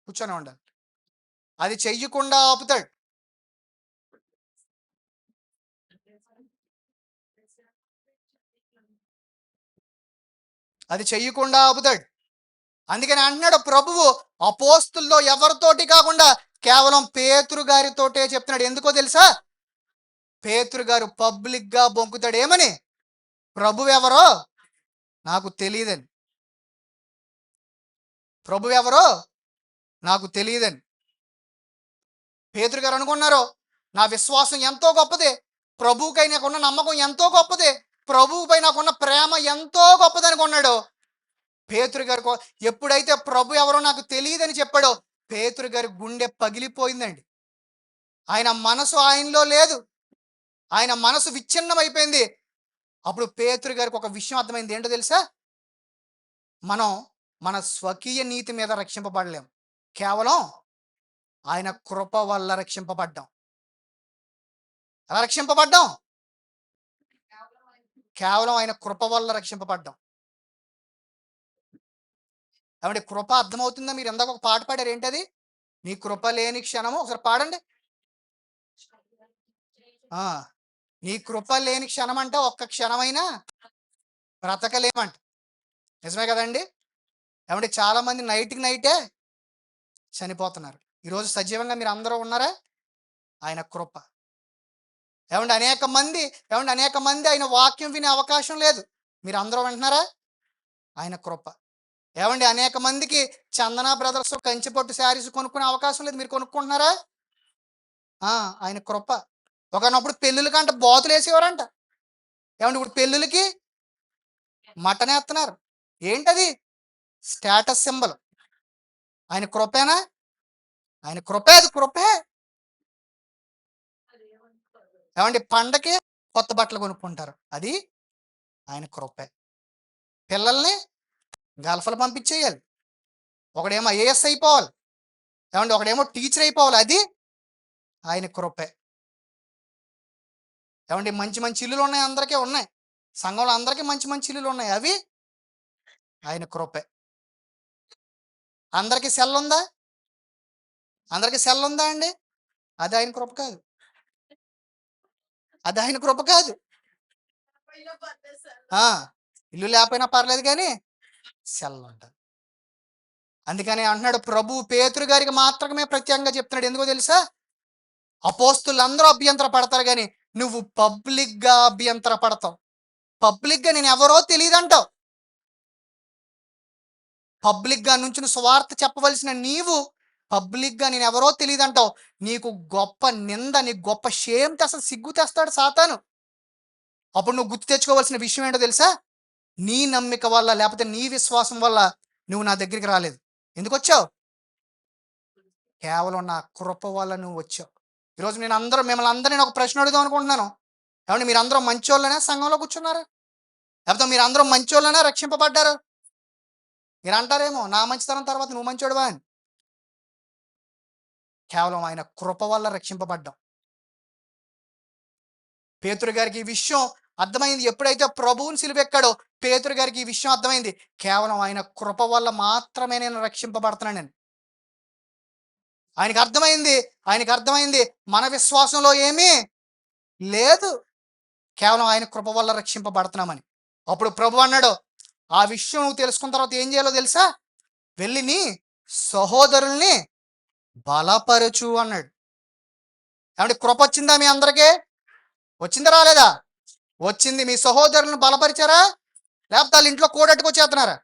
కూర్చొని ఉండాలి. అది చెయ్యకుండా ఆపుతాడు. అది చెయ్యకుండా ఆపుతాడు. అందుకని అంటున్నాడు ప్రభువు, అపోస్తుల్లో ఎవరితోటి కాకుండా కేవలం పేతురు గారితోటే చెప్తున్నాడు. ఎందుకో తెలుసా? పేతురు గారు పబ్లిక్ గా బొంకుతాడు. ఏమని? ప్రభు ఎవరో నాకు తెలియదని. ప్రభు ఎవరో నాకు తెలియదని. పేతురు గారు అనుకున్నారు, నా విశ్వాసం ఎంతో గొప్పది, ప్రభువుపై నాకున్న నమ్మకం ఎంతో గొప్పది, ప్రభువుపై నాకున్న ప్రేమ ఎంతో గొప్పది అనుకున్నాడు. పేతురు గారు ఎప్పుడైతే ప్రభు ఎవరో నాకు తెలియదని చెప్పాడో, పేతురు గారి గుండె పగిలిపోయిందండి. ఆయన మనసు ఆయనలో లేదు. ఆయన మనసు విచ్ఛిన్నమైపోయింది. అప్పుడు పేతురు గారికి ఒక విషయం అర్థమైంది. ఏంటో తెలుసా? మనం మన స్వకీయ నీతి మీద రక్షింపబడలేం. కేవలం ఆయన కృప వల్ల రక్షింపబడ్డాం. ఎలా రక్షింపబడ్డాం? కేవలం ఆయన కృప వల్ల రక్షింపబడ్డాం. ఏమంటే కృప అర్థమవుతుందా? మీరు ఇందాక ఒక పాట పాడారు. ఏంటది? నీ కృప లేని క్షణము. ఒకసారి పాడండి. నీ కృప లేని క్షణం అంటే ఒక్క క్షణమైనా బ్రతకలేమంట. నిజమే కదండి? ఏమంటే చాలా మంది నైట్కి నైటే చనిపోతున్నారు. ఈరోజు సజీవంగా మీరు అందరూ ఉన్నారా? ఆయన కృప. ఏమంటే అనేక మంది ఆయన వాక్యం వినే అవకాశం లేదు. మీరు అందరూ వింటున్నారా? ఆయన కృప. ఏమండి అనేక మందికి చందన బ్రదర్స్ కంచిపట్టు శారీస్ కొనుక్కునే అవకాశం లేదు. మీరు కొనుక్కుంటున్నారా? ఆయన కృప. ఒకనప్పుడు పెళ్ళిళ్ళకంట బాతులు వేసేవారంట. ఏమంటే ఇప్పుడు పెళ్ళిళ్ళకి మటన్ వేస్తున్నారు. ఏంటది? Status symbol. ఆయన కృపేనా? ఆయన కృపే. అది కృపే. ఏమండి పండకి కొత్త బట్టలు కొనుక్కుంటారు. అది ఆయన కృపే. పిల్లల్ని గల్ఫలు పంపించేయాలి. ఒకడేమో ఐఏఎస్ అయిపోవాలి. ఏమండి ఒకడేమో టీచర్ అయిపోవాలి. అది ఆయన కృపే. ఏమండి మంచి మంచి ఇల్లులు ఉన్నాయి, అందరికీ ఉన్నాయి. సంఘంలో అందరికీ మంచి మంచి ఇల్లులు ఉన్నాయి. అవి ఆయన కృపే. అందరికీ సెల్ ఉందా? అందరికీ సెల్ ఉందా అండి? అది ఆయన కృప కాదు. అది ఆయన కృప కాదు. ఇల్లు లేకపోయినా పర్లేదు కానీ సెల్ ఉంటుంది. అందుకని అంటున్నాడు ప్రభు పేతురు గారికి మాత్రమే ప్రత్యేకంగా చెప్తున్నాడు. ఎందుకో తెలుసా? అపోస్తులందరూ అభ్యంతర పడతారు కానీ నువ్వు పబ్లిక్ గా అభ్యంతర పడతావు. పబ్లిక్ గా నేను ఎవరో తెలియదంటావు. పబ్లిక్ గా నుంచి సువార్త చెప్పవలసిన నీవు పబ్లిక్ గా నేను ఎవరో తెలియదంటావు. నీకు గొప్ప నింద, నీకు గొప్ప షేమ్ అసలు సిగ్గు తెస్తాడు సాతాను. అప్పుడు నువ్వు గుర్తు తెచ్చుకోవాల్సిన విషయం ఏంటో తెలుసా? నీ నమ్మిక వల్ల లేకపోతే నీ విశ్వాసం వల్ల నువ్వు నా దగ్గరికి రాలేదు. ఎందుకు వచ్చావు? కేవలం నా కృప వల్ల నువ్వు వచ్చావు. ఈరోజు మిమ్మల్ని అందరూ ఒక ప్రశ్న అడుగుదాం అనుకుంటున్నాను. ఏమంటే మీరు అందరూ మంచోళ్ళనే సంఘంలో కూర్చున్నారు? లేకపోతే మీరు అందరూ మంచోళ్ళనే రక్షింపబడ్డారు? మీరు అంటారేమో నా మంచితనం తర్వాత నువ్వు మంచోడువా అని. కేవలం ఆయన కృప వల్ల రక్షింపబడ్డాం. పేతురు గారికి ఈ విషయం అర్థమైంది. ఎప్పుడైతే ప్రభువుని సిలువెక్కాడో పేతురు గారికి ఈ విషయం అర్థమైంది. కేవలం ఆయన కృప వల్ల మాత్రమే నేను రక్షింపబడుతున్నానని ఆయనకు అర్థమైంది. మన విశ్వాసంలో ఏమీ లేదు, కేవలం ఆయన కృప వల్ల రక్షింపబడుతున్నామని. అప్పుడు ప్రభు అన్నాడు, ఆ విషయం నువ్వు తెలుసుకున్న తర్వాత ఏం చేయాలో తెలుసా? వెళ్ళి నీ సహోదరుల్ని బలపరచు అన్నాడు. ఏమంటే కృప వచ్చిందా మీ అందరికీ? వచ్చిందా రాలేదా? వచ్చింది. మీ సహోదరులను బలపరిచారా? లేకపోతే వాళ్ళ ఇంట్లో కూడట్టుకొచ్చేస్తున్నారా?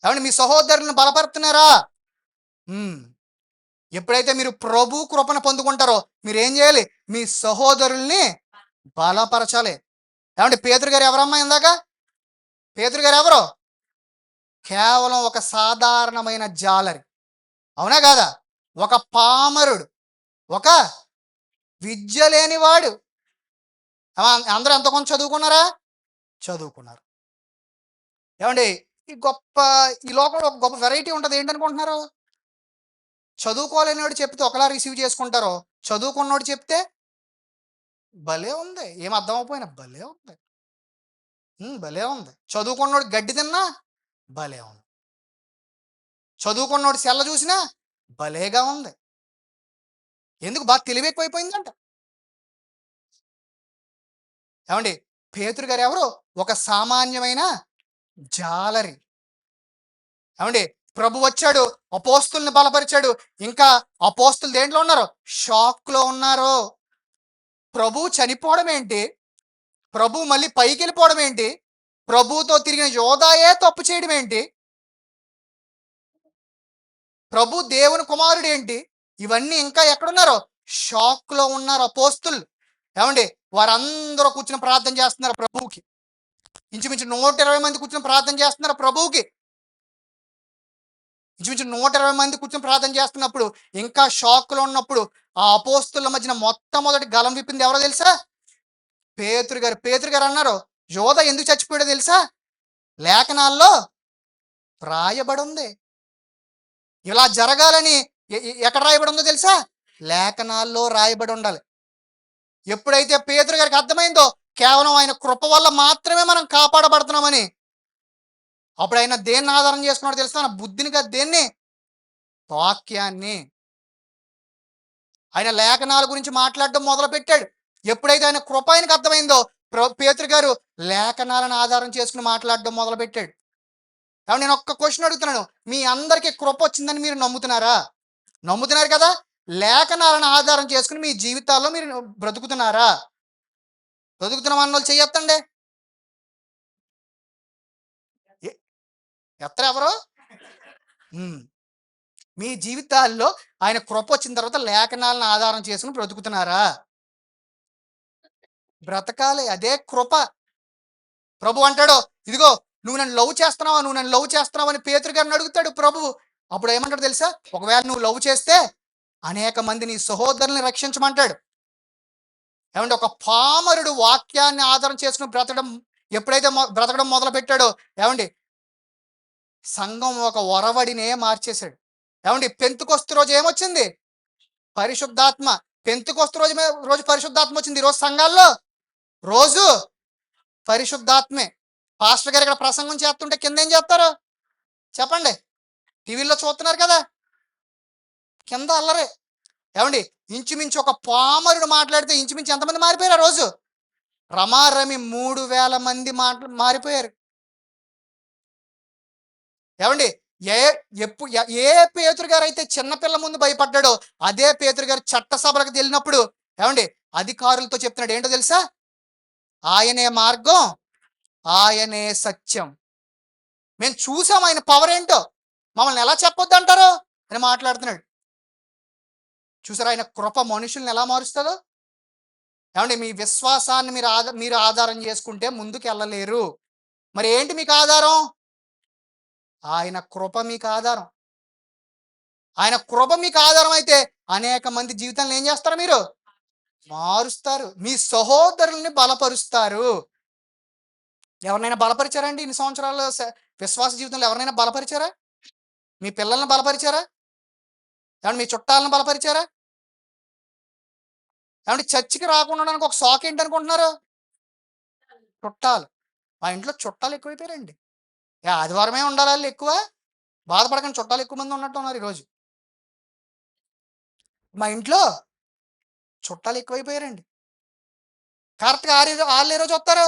ఏమంటే మీ సహోదరులను బలపరుతున్నారా? ఎప్పుడైతే మీరు ప్రభు కృపను పొందుకుంటారో మీరు ఏం చేయాలి? మీ సహోదరుల్ని బలపరచాలి. ఏమంటే పేతురు గారు ఎవరమ్మా? ఇందాక పేతురు గారు ఎవరు? కేవలం ఒక సాధారణమైన జాలరి. అవునా కాదా? ఒక పామరుడు, ఒక విద్య లేనివాడు. అందరూ ఎంత కొంచెం చదువుకున్నారా? చదువుకున్నారు. ఏమండి ఈ లోకంలో ఒక గొప్ప వెరైటీ ఉంటుంది. ఏంటనుకుంటున్నారు? చదువుకోలేనివాడు చెప్తే ఒకలా రిసీవ్ చేసుకుంటారో, చదువుకున్నోడు చెప్తే భలే ఉంది, ఏం అర్థం అయిపోయినా భలే ఉంది. చదువుకున్నోడు గడ్డి తిన్నా భలే ఉంది. చదువుకున్నోడు సెల్ల చూసినా భలేగా ఉంది. ఎందుకు? బాగా తెలివి ఎక్కువైపోయిందంట. ఏమండి? పేతురు గారు ఎవరు? ఒక సామాన్యమైన జాలరి. ఏమండి? ప్రభు వచ్చాడు, అపోస్తుల్ని బలపరిచాడు. ఇంకా అపోస్తులు దేంట్లో ఉన్నారు? షాక్ లో ఉన్నారు. ప్రభు చనిపోవడం ఏంటి? ప్రభు మళ్ళీ పైకి వెళ్ళిపోవడం ఏంటి? ప్రభుతో తిరిగిన యోధాయే తప్పు చేయడం ఏంటి? ప్రభు దేవుని కుమారుడు ఏంటి? ఇవన్నీ ఇంకా ఎక్కడున్నారు? షాక్ లో ఉన్నారు అపోస్తులు. ఏమండి? వారందరూ కూర్చుని ప్రార్థన చేస్తున్నారు ప్రభువుకి. ఇంచుమించు 120 మంది కూర్చుని ప్రార్థన చేస్తున్నారు ప్రభువుకి. ఇంచుమించు 120 మంది కూర్చొని ప్రార్థన చేస్తున్నప్పుడు, ఇంకా షాక్ లో ఉన్నప్పుడు, ఆ అపోస్తుల మధ్యన మొట్టమొదటి గలం విప్పింది ఎవరో తెలుసా? పేతురు గారు. పేతురు గారు అన్నారు, యోధ ఎందుకు చచ్చిపోయాడో తెలుసా? లేఖనాల్లో రాయబడి ఉంది. ఇలా జరగాలని ఎక్కడ రాయబడి ఉందో తెలుసా? లేఖనాల్లో రాయబడి ఉండాలి. ఎప్పుడైతే పేతురు గారికి అర్థమైందో కేవలం ఆయన కృప వల్ల మాత్రమే మనం కాపాడబడుతున్నామని, అప్పుడు ఆయన దేన్ని ఆధారం చేసుకున్నాడో తెలుసా? బుద్ధిని కాదు, దేన్ని? వాక్యాన్ని. ఆయన లేఖనాల గురించి మాట్లాడడం మొదలు పెట్టాడు. ఎప్పుడైతే ఆయన కృప ఆయనకు అర్థమైందో, పేతురు గారు లేఖనాలను ఆధారం చేసుకుని మాట్లాడడం మొదలు పెట్టాడు. కాబట్టి నేను ఒక్క క్వశ్చన్ అడుగుతున్నాను, మీ అందరికీ కృప వచ్చిందని మీరు నమ్ముతున్నారా? నమ్ముతున్నారు కదా? లేఖనాలను ఆధారం చేసుకుని మీ జీవితాల్లో మీరు బ్రతుకుతున్నారా? బ్రతుకుతున్న వాళ్ళు చెయ్యొత్తండి. ఎత్తరు ఎవరు? మీ జీవితాల్లో ఆయన కృప వచ్చిన తర్వాత లేఖనాలను ఆధారం చేసుకుని బ్రతుకుతున్నారా? బ్రతకాలి, అదే కృప. ప్రభు అంటాడు, ఇదిగో నువ్వు నన్ను లవ్ చేస్తున్నావా, నువ్వు నన్ను లవ్ చేస్తున్నావు అని పేతురు గారిని అడుగుతాడు ప్రభువు. అప్పుడు ఏమంటాడు తెలుసా? ఒకవేళ నువ్వు లవ్ చేస్తే అనేక మంది నీ సహోదరుల్ని రక్షించమంటాడు. ఏమంటే ఒక పామరుడు వాక్యాన్ని ఆధారం చేసుకుని బ్రతకడం ఎప్పుడైతే బ్రతకడం మొదలు పెట్టాడో, ఏమండి సంఘం ఒక ఒరవడినే మార్చేశాడు. ఏమండి పెంతుకొస్తు రోజు ఏమొచ్చింది? పరిశుద్ధాత్మ. పెంతుకొస్తు రోజు పరిశుద్ధాత్మ వచ్చింది. ఈరోజు సంఘాల్లో రోజు పరిశుద్ధాత్మే. పాస్టర్ గారు ఇక్కడ ప్రసంగం చేస్తుంటే కింద ఏం చేస్తారు చెప్పండి? టీవీలో చూస్తున్నారు కదా, కింద అల్లరే. ఏమండి ఇంచుమించు ఒక పామరుడు మాట్లాడితే ఇంచుమించు ఎంతమంది మారిపోయారు ఆ రోజు? రమారమి 3000 మంది మారిపోయారు. ఏమండి ఏ పేతురు గారు అయితే చిన్నపిల్ల ముందు భయపడ్డాడో, అదే పేతురు గారు చట్టసభలకు వెళ్ళినప్పుడు ఏమండి అధికారులతో చెప్తున్నాడు ఏంటో తెలుసా? ఆయనే మార్గం, ఆయనే సత్యం. మేము చూసాం ఆయన పవర్ ఏంటో, మమ్మల్ని ఎలా చెప్పొద్దు అంటారో అని మాట్లాడుతున్నాడు. చూసారా ఆయన కృప మనుషుల్ని ఎలా మారుస్తుందో? ఏమండి మీ విశ్వాసాన్ని మీరు ఆధారం చేసుకుంటే ముందుకు వెళ్ళలేరు. మరి ఏంటి మీకు ఆధారం? ఆయన కృప మీకు ఆధారం. ఆయన కృప మీకు ఆధారం అయితే అనేక మంది జీవితాలను ఏం చేస్తారు? మీరు మారుస్తారు. మీ సహోదరుల్ని బలపరుస్తారు. ఎవరినైనా బలపరిచారండి ఇన్ని సంవత్సరాలు విశ్వాస జీవితంలో? ఎవరినైనా బలపరిచారా? మీ పిల్లల్ని బలపరిచారా? ఏమంటే మీ చుట్టాలను బలపరిచారా? ఏమంటే చర్చికి రాకుండా ఉండడానికి ఒక షాక్ ఏంటనుకుంటున్నారు? చుట్టాలు. మా ఇంట్లో చుట్టాలు ఎక్కువైపోయారండి. ఆదివారమే ఉండాలి వాళ్ళు ఎక్కువ. బాధపడకండి, చుట్టాలు ఎక్కువ మంది ఉన్నట్టు ఉన్నారు ఈరోజు. మా ఇంట్లో చుట్టాలు ఎక్కువైపోయారండి. కరెక్ట్గా వాళ్ళు ఏ రోజు వస్తారు?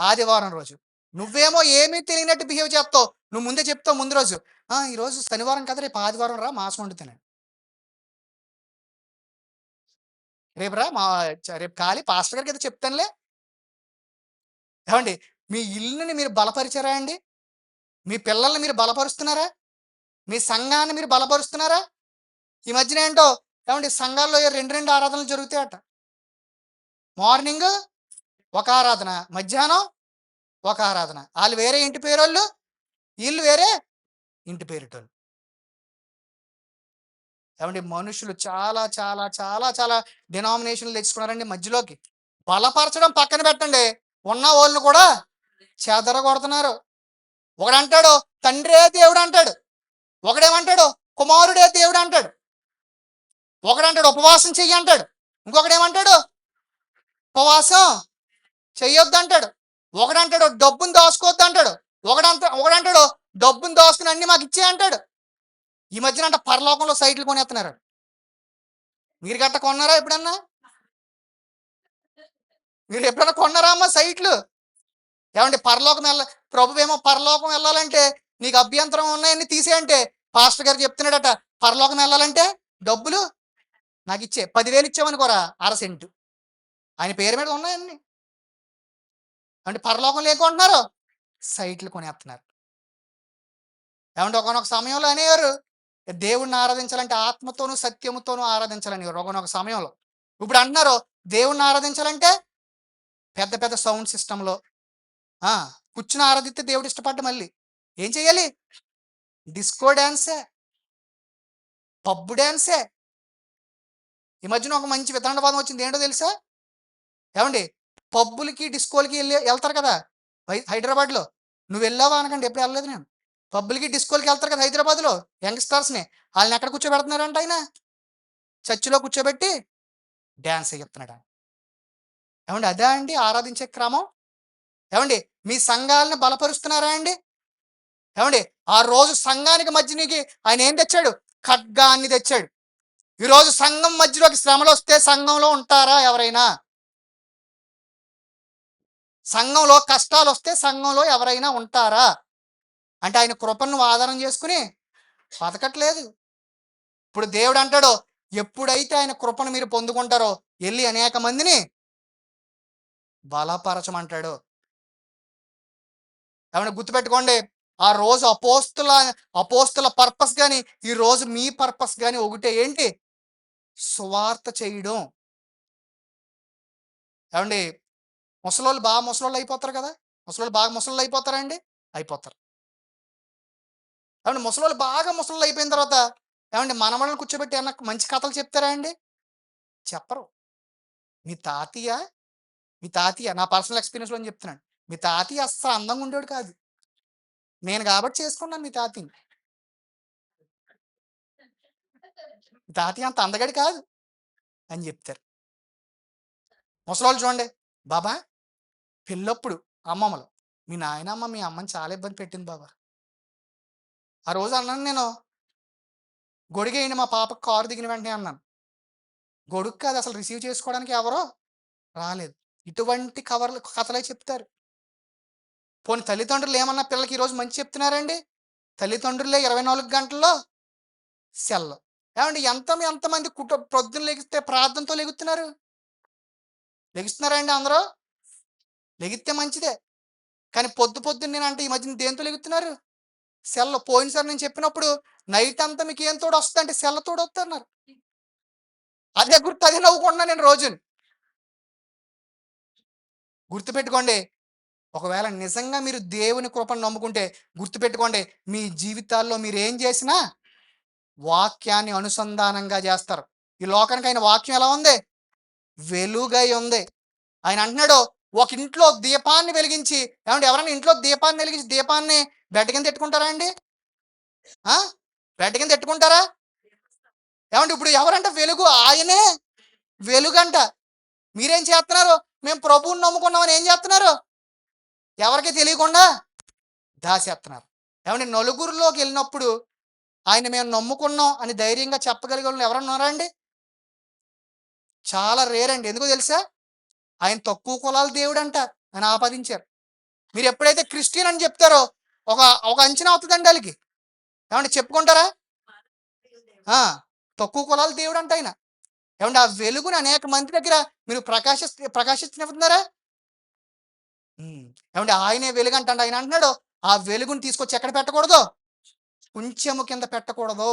ఆదివారం రోజు. నువ్వేమో ఏమీ తెలియనట్టు బిహేవ్ చేస్తావు. నువ్వు ముందే చెప్తావు ముందు రోజు, ఈరోజు శనివారం కదా, రేపు ఆదివారం రా మాంసం వండుతాను. రేపు రా రేపు ఖాళీ, పాస్టర్ గారికి అయితే చెప్తానులే. ఏమండి మీ ఇల్లుని మీరు బలపరిచారా అండి? మీ పిల్లల్ని మీరు బలపరుస్తున్నారా? మీ సంఘాన్ని మీరు బలపరుస్తున్నారా? ఈ మధ్యన ఏంటో ఏమండి సంఘాల్లో 2 ఆరాధనలు జరుగుతాయట. మార్నింగ్ ఒక ఆరాధన, మధ్యాహ్నం ఒక ఆరాధన. వాళ్ళు వేరే ఇంటి పేరోళ్ళు, వీళ్ళు వేరే ఇంటి పేరిటోళ్ళు. ఏమండి మనుషులు చాలా చాలా చాలా చాలా డినామినేషన్లు తెచ్చుకున్నారండి మధ్యలోకి. బలపరచడం పక్కన పెట్టండి, ఉన్న వాళ్ళని కూడా చెదరగొడుతున్నారు. ఒకడంటాడు తండ్రే దేవుడు అంటాడు, ఒకడేమంటాడు కుమారుడే దేవుడు అంటాడు, ఒకడంటాడు ఉపవాసం చెయ్యి అంటాడు, ఇంకొకడేమంటాడు ఉపవాసం చెయ్యొద్దు అంటాడు, ఒకడంటాడు డబ్బును దాచుకోవద్దు అంటాడు, ఒకడంటాడు డబ్బును దోసుకుని అన్ని మాకు ఇచ్చే అంటాడు. ఈ మధ్యన అంట పరలోకంలో సైట్లు కొనేస్తున్నారు. మీరు గట్ట కొన్నారా ఎప్పుడన్నా? మీరు ఎప్పుడన్నా కొన్నారా అమ్మా సైట్లు? ఏమండి పరలోకం ప్రభువేమో పరలోకం వెళ్ళాలంటే నీకు అభ్యంతరం ఉన్నాయని తీసేయంటే పాస్టర్ గారు చెప్తున్నాడట, పరలోకం వెళ్ళాలంటే డబ్బులు నాకు ఇచ్చే 10,000 ఇచ్చామనుకోరా అరసెంటు ఆయన పేరు మీద ఉన్నాయన్ని. అంటే పరలోకం లేకుంటున్నారు, సైట్లు కొనేస్తున్నారు. ఏమంటే ఒకనొక సమయంలో అనేవారు దేవుణ్ణి ఆరాధించాలంటే ఆత్మతోనూ సత్యముతోనూ ఆరాధించాలని ఒకనొక సమయంలో. ఇప్పుడు అంటున్నారు దేవుణ్ణి ఆరాధించాలంటే పెద్ద పెద్ద సౌండ్ సిస్టంలో కూర్చుని ఆరాధిస్తే దేవుడు ఇష్టపడ్డ మళ్ళీ ఏం చెయ్యాలి? డిస్కో డ్యాన్సే, పబ్బు డ్యాన్సే. ఈ మధ్యన ఒక మంచి వితండవాదం వచ్చింది, ఏంటో తెలుసా? ఏమండి పబ్బులకి డిస్కోలకి వెళ్తారు కదా హైదరాబాద్లో. నువ్వు వెళ్ళావా అనకండి, ఎప్పుడు వెళ్ళలేదు నేను. పబ్బులకి డిస్కోలకి వెళ్తారు కదా హైదరాబాద్లో యంగ్స్టర్స్ని, వాళ్ళని ఎక్కడ కూర్చోబెడుతున్నారంట ఆయన? చర్చిలో కూర్చోబెట్టి డ్యాన్స్ చెప్తున్నాడు. ఏమండి అదే అండి ఆరాధించే క్రమం? ఏమండి మీ సంఘాలను బలపరుస్తున్నారా అండి? ఏమండి ఆ రోజు సంఘానికి మధ్యనికి ఆయన ఏం తెచ్చాడు? ఖడ్గాన్ని తెచ్చాడు. ఈరోజు సంఘం మధ్యలోకి శ్రమలు వస్తే సంఘంలో ఉంటారా ఎవరైనా? సంఘంలో కష్టాలు వస్తే సంఘంలో ఎవరైనా ఉంటారా? అంటే ఆయన కృపను ఆధారం చేసుకుని బతకట్లేదు. ఇప్పుడు దేవుడు అంటాడు, ఎప్పుడైతే ఆయన కృపను మీరు పొందుకుంటారో వెళ్ళి అనేక మందిని బలపరచమంటాడు. ఏమన్నా గుర్తుపెట్టుకోండి, ఆ రోజు అపోస్తుల పర్పస్ కానీ ఈ రోజు మీ పర్పస్ కానీ ఒకటే, ఏంటి? సువార్త చేయడం. ఏమండి ముసలోళ్ళు బాగా ముసలోళ్ళు అయిపోతారు కదా, ముసలోళ్ళు బాగా ముసలోళ్ళు అయిపోతారా అండి? అయిపోతారు. ఏమండి ముసలోళ్ళు బాగా ముసలోళ్ళు అయిపోయిన తర్వాత ఏమండి మనవళ్ళని కూర్చోబెట్టి ఏమన్నా మంచి కథలు చెప్తారా అండి? చెప్పరు. మీ తాతయ్య మీ తాతయ్య నా పర్సనల్ ఎక్స్పీరియన్స్లో చెప్తున్నాను, మీ తాతయ్య అస్సలు అందంగా ఉండేవాడు కాదు, నేను కాబట్టి చేసుకున్నాను మీ తాతయ్యని. మీ తాతయ్య అంత అందగాడి కాదు అని చెప్తారు. ముసలోళ్ళు చూడండి, బాబా పెళ్ళప్పుడు అమ్మమ్మలు, మీ నాయనమ్మ మీ అమ్మని చాలా ఇబ్బంది పెట్టింది బాబా. ఆ రోజు అన్నాను నేను, గొడుగేయండి మా పాపకు కారు దిగిన వెంటనే అన్నాను. గొడుగు కాదు, అసలు రిసీవ్ చేసుకోవడానికి ఎవరో రాలేదు. ఇటువంటి కథలే చెప్తారు. పోనీ తల్లిదండ్రులు ఏమన్నా పిల్లలకి ఈరోజు మంచి చెప్తున్నారండి? తల్లిదండ్రులే 24 గంటల్లో సెల్. ఏమండి ఎంతమంది పొద్దున్న లెగిస్తే ప్రార్థనతో లెగుతున్నారు? లెగుస్తున్నారా అండి అందరూ? లెగిస్తే మంచిదే, కానీ పొద్దున్న నేనంటే ఈ మధ్యన దేంతో లెగుతున్నారు? సెల్. పోయినసారి నేను చెప్పినప్పుడు నైట్ అంతా మీకు ఏం తోడు వస్తుంది అంటే సెల్ తోడు వస్తున్నారు. అదే నవ్వుకుంటున్నా నేను రోజుని. గుర్తుపెట్టుకోండి, ఒకవేళ నిజంగా మీరు దేవుని కృపను నమ్ముకుంటే గుర్తుపెట్టుకోండి, మీ జీవితాల్లో మీరు ఏం చేసినా వాక్యాన్ని అనుసంధానంగా చేస్తారు. ఈ లోకానికి ఆయన వాక్యం ఎలా ఉంది? వెలుగై ఉంది. ఆయన అంటున్నాడు, ఒక ఇంట్లో దీపాన్ని వెలిగించి, ఏమంటే ఎవరైనా ఇంట్లో దీపాన్ని వెలిగించి దీపాన్ని బెడ్ కింద పెట్టుకుంటారా అండి? బెడ్ కింద పెట్టుకుంటారా? ఏమంటే ఇప్పుడు ఎవరంట వెలుగు? ఆయనే వెలుగంట. మీరేం చేస్తున్నారు? మేము ప్రభువుని నమ్ముకున్నామని ఏం చేస్తున్నారు? ఎవరికి తెలియకుండా దాచేస్తున్నారు. ఏమంటే నలుగురిలోకి వెళ్ళినప్పుడు ఆయన మేము నమ్ముకున్నాం అని ధైర్యంగా చెప్పగలిగే వాళ్ళు ఎవరన్నారా అండి? చాలా రేర్ అండి. ఎందుకో తెలుసా? ఆయన తక్కువ కులాల దేవుడు అంట అని ఆపాదించారు. మీరు ఎప్పుడైతే క్రిస్టియన్ అని చెప్తారో ఒక ఒక అంచనా అవుతుందండి వాళ్ళకి. ఏమంటే చెప్పుకుంటారా? తక్కువ కులాల దేవుడు అంట ఆయన. ఏమంటే ఆ వెలుగుని అనేక మంది దగ్గర మీరు ప్రకాశిస్తున్నారా? ఏమంటే ఆయనే వెలుగు అంట. ఆయన అంటున్నాడు, ఆ వెలుగుని తీసుకొచ్చి ఎక్కడ పెట్టకూడదు? కొంచెము కింద పెట్టకూడదు.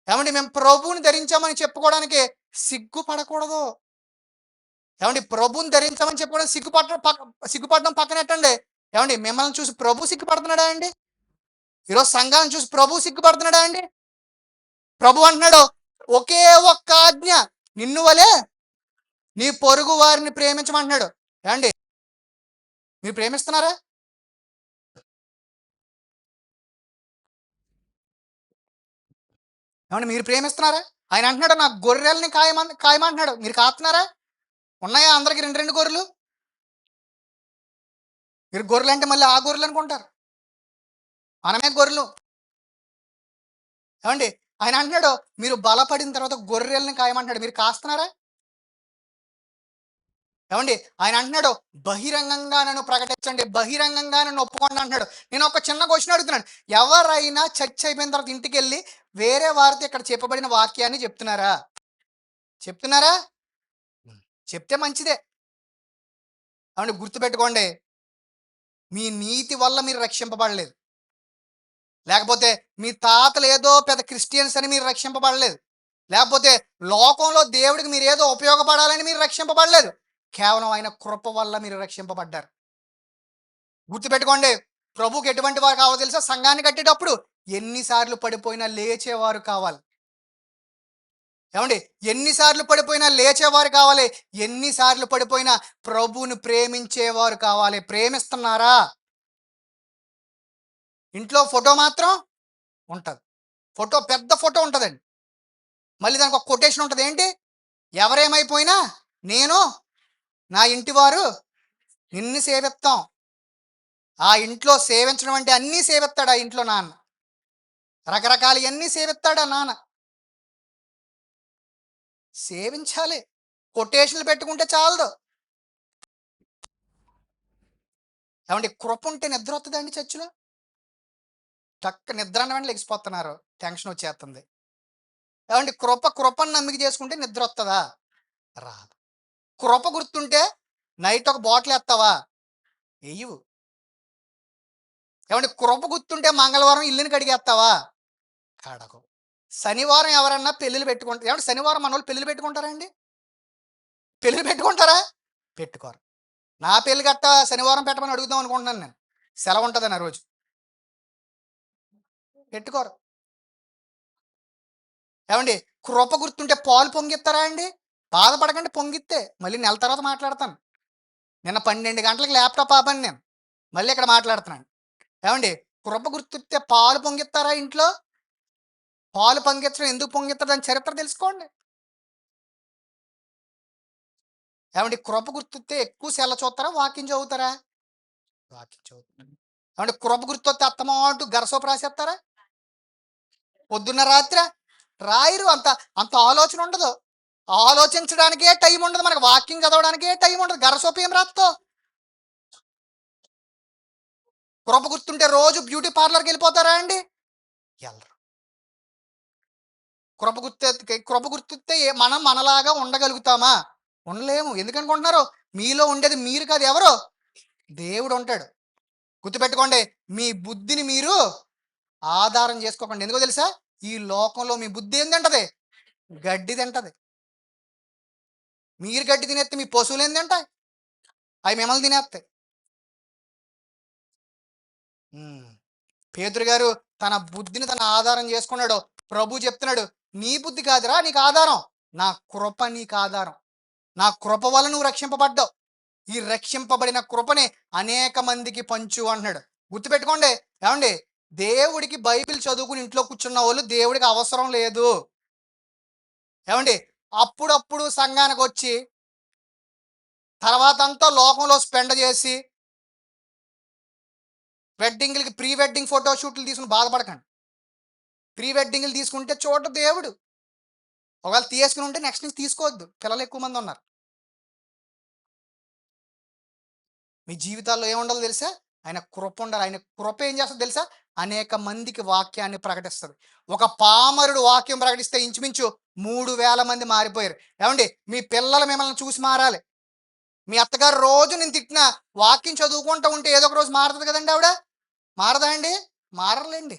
ఏమంటే మేము ప్రభువుని ధరించామని చెప్పుకోవడానికి సిగ్గుపడకూడదు. ఏమండి ప్రభువుని ధరించామని చెప్పుకోవడం సిగ్గుపడడం పక్కనెట్టండి. ఏమండి మిమ్మల్ని చూసి ప్రభు సిగ్గుపడుతున్నాడా అండి? ఈరోజు సంఘాన్ని చూసి ప్రభు సిగ్గుపడుతున్నాడా అండి? ప్రభు అంటున్నాడు, ఒకే ఒక్క ఆజ్ఞ, నిన్ను వలే నీ పొరుగు వారిని ప్రేమించమంటున్నాడు. ఏమండి మీరు ప్రేమిస్తున్నారా? ఏమండి మీరు ప్రేమిస్తున్నారా? ఆయన అంటున్నాడు, నా గొర్రెల్ని కాయమంటున్నాడు. మీరు కాస్తున్నారా? ఉన్నాయా అందరికి 2 గొర్రెలు? మీరు గొర్రెలు అంటే మళ్ళీ ఆ గొర్రెలు అనుకుంటారు. మనమే గొర్రెలు. ఏమండి? ఆయన అంటున్నాడు, మీరు బలపడిన తర్వాత గొర్రెల్ని కాయమంటున్నాడు. మీరు కాస్తున్నారా? ఏమండి? ఆయన అంటున్నాడు, బహిరంగంగా నన్ను ప్రకటించండి, బహిరంగంగా నన్ను ఒప్పుకోండి అంటున్నాడు. నేను ఒక చిన్న క్వశ్చన్ అడుగుతున్నాను. ఎవరైనా చర్చ్ అయిపోయిన తర్వాత ఇంటికెళ్ళి వేరే వారితో ఇక్కడ చెప్పబడిన వాక్యాన్ని చెప్తున్నారా? చెప్తున్నారా? చెప్తే మంచిదే. ఏమండి? గుర్తుపెట్టుకోండి, మీ నీతి వల్ల మీరు రక్షింపబడలేదు. లేకపోతే మీ తాతలు ఏదో పెద్ద క్రిస్టియన్స్ అని మీరు రక్షింపబడలేదు. లేకపోతే లోకంలో దేవుడికి మీరు ఏదో ఉపయోగపడాలని మీరు రక్షింపబడలేదు. కేవలం ఆయన కృప వల్ల మీరు రక్షింపబడ్డారు. గుర్తుపెట్టుకోండి, ప్రభుకి ఎటువంటి వారు కావాలో తెలుసా? సంఘాన్ని కట్టేటప్పుడు ఎన్నిసార్లు పడిపోయినా లేచేవారు కావాలి. ఏమండి? ఎన్నిసార్లు పడిపోయినా లేచేవారు కావాలి. ఎన్నిసార్లు పడిపోయినా ప్రభువుని ప్రేమించేవారు కావాలి. ప్రేమిస్తున్నారా? ఇంట్లో ఫోటో మాత్రం ఉంటుంది. ఫోటో పెద్ద ఫోటో ఉంటుందండి. మళ్ళీ దానికి ఒక కొటేషన్ ఉంటుంది. ఏంటి? ఎవరేమైపోయినా నేను నా ఇంటి వారు నిన్ను సేవిస్తాం. ఆ ఇంట్లో సేవించడం అంటే అన్నీ సేవిస్తాడు ఆ ఇంట్లో నాన్న. రకరకాల అన్నీ సేవిస్తాడు ఆ నాన్న. సేవించాలి. కొటేషన్లు పెట్టుకుంటే చాలదు. ఏమండి? కృప ఉంటే నిద్ర వస్తుందండి చర్చిలో? టక్క నిద్ర అన్న వెంటనే లెగిసిపోతున్నారు. టెన్షన్ వచ్చేస్తుంది. ఏమండి? కృపను నమ్మిక చేసుకుంటే నిద్ర వస్తుందా? రాదు. కృప గుర్తుంటే నైట్ ఒక బాటిల్ ఎత్తావా? ఎయ్యవు. ఏమండి? కృప గుర్తుంటే మంగళవారం ఇల్లుని కడిగేస్తావా? కడగవు. శనివారం ఎవరన్నా పెళ్ళిళ్ళు పెట్టుకుంటారు. ఏమంటే శనివారం మన వాళ్ళు పెళ్ళిళ్ళు పెట్టుకుంటారా అండి? పెళ్ళిళ్ళు పెట్టుకుంటారా? పెట్టుకోరు. నా పెళ్ళి గట్ట శనివారం పెట్టమని అడుగుదాం అనుకుంటున్నాను నేను. సెలవు ఉంటుందని ఆ రోజు. పెట్టుకోరు. ఏమండి? కృప గుర్తుంటే పాలు పొంగిస్తారా అండి? బాధపడకండి, పొంగిస్తే మళ్ళీ నెల తర్వాత మాట్లాడతాను. నిన్న 12 గంటలకు ల్యాప్టాప్ ఆపాను నేను. మళ్ళీ ఇక్కడ మాట్లాడుతున్నాను. ఏమండి? కృప గుర్తుంటే పాలు పొంగిస్తారా ఇంట్లో? పాలు పొంగించడం ఎందుకు పొంగిస్తారు దాని చరిత్ర తెలుసుకోండి. ఏమండి? కృప గుర్తుంటే ఎక్కువ సెల్ల చూస్తారా? వాక్యం చదువుతారా? వాక్యం చదువుతారు. ఏమండి? కృప గుర్తొస్తే అత్తమాటు గరసోపు రాసేస్తారా? పొద్దున్న రాత్ర రాయరు. అంత అంత ఆలోచన ఉండదు. ఆలోచించడానికే టైం ఉండదు. మనకు వాక్యం చదవడానికే టైం ఉండదు. గరసోపు ఏం రాస్తావు? కృప గుర్తుంటే రోజు బ్యూటీ పార్లర్కి వెళ్ళిపోతారా అండి? వెళ్ళరు. కృప గుర్తిస్తే మనం మనలాగా ఉండగలుగుతామా? ఉండలేము. ఎందుకనుకుంటున్నారు? మీలో ఉండేది మీరు కాదు, ఎవరు? దేవుడు ఉంటాడు. గుర్తుపెట్టుకోండి, మీ బుద్ధిని మీరు ఆధారం చేసుకోకండి. ఎందుకో తెలుసా? ఈ లోకంలో మీ బుద్ధి ఏం తింటది? గడ్డి తింటది. మీరు గడ్డి తినేస్తే మీ పశువులు ఏం తింటాయి? అవి మిమ్మల్ని తినేస్తాయి. పేతురు గారు తన బుద్ధిని తన ఆధారం చేసుకున్నాడు. ప్రభు చెప్తున్నాడు, నీ బుద్ధి కాదురా నీకు ఆధారం, నా కృప నీకు ఆధారం. నా కృప వల్ల నువ్వు రక్షింపబడ్డావు. ఈ రక్షింపబడిన కృపని అనేక మందికి పంచు అంటున్నాడు. గుర్తుపెట్టుకోండి. ఏమండి? దేవుడికి బైబిల్ చదువుకుని ఇంట్లో కూర్చున్న వాళ్ళు దేవుడికి అవసరం లేదు. ఏమండి? అప్పుడప్పుడు సంఘానికి వచ్చి తర్వాత అంతా లోకంలో స్పెండ్ చేసి వెడ్డింగ్లకి ప్రీ వెడ్డింగ్ ఫోటో షూట్లు తీసుకుని బాధపడకండి. ప్రీ వెడ్డింగ్లు తీసుకుంటే చూడ దేవుడు. ఒకవేళ తీసుకుని ఉంటే నెక్స్ట్ నుంచి తీసుకోవద్దు. పిల్లలు ఎక్కువ మంది ఉన్నారు. మీ జీవితాల్లో ఏముండాలో తెలుసా? ఆయన కృప ఉండాలి. ఆయన కృప ఏం చేస్తుంది తెలుసా? అనేక మందికి వాక్యాన్ని ప్రకటిస్తుంది. ఒక పామరుడు వాక్యం ప్రకటిస్తే ఇంచుమించు 3000 మంది మారిపోయారు. ఏమండి? మీ పిల్లలు మిమ్మల్ని చూసి మారాలి. మీ అత్తగారు రోజు నేను తిట్టిన వాక్యం చదువుకుంటూ ఉంటే ఏదో ఒక రోజు మారుతుంది కదండి ఆవిడ. మారదా అండి? మారలేండి.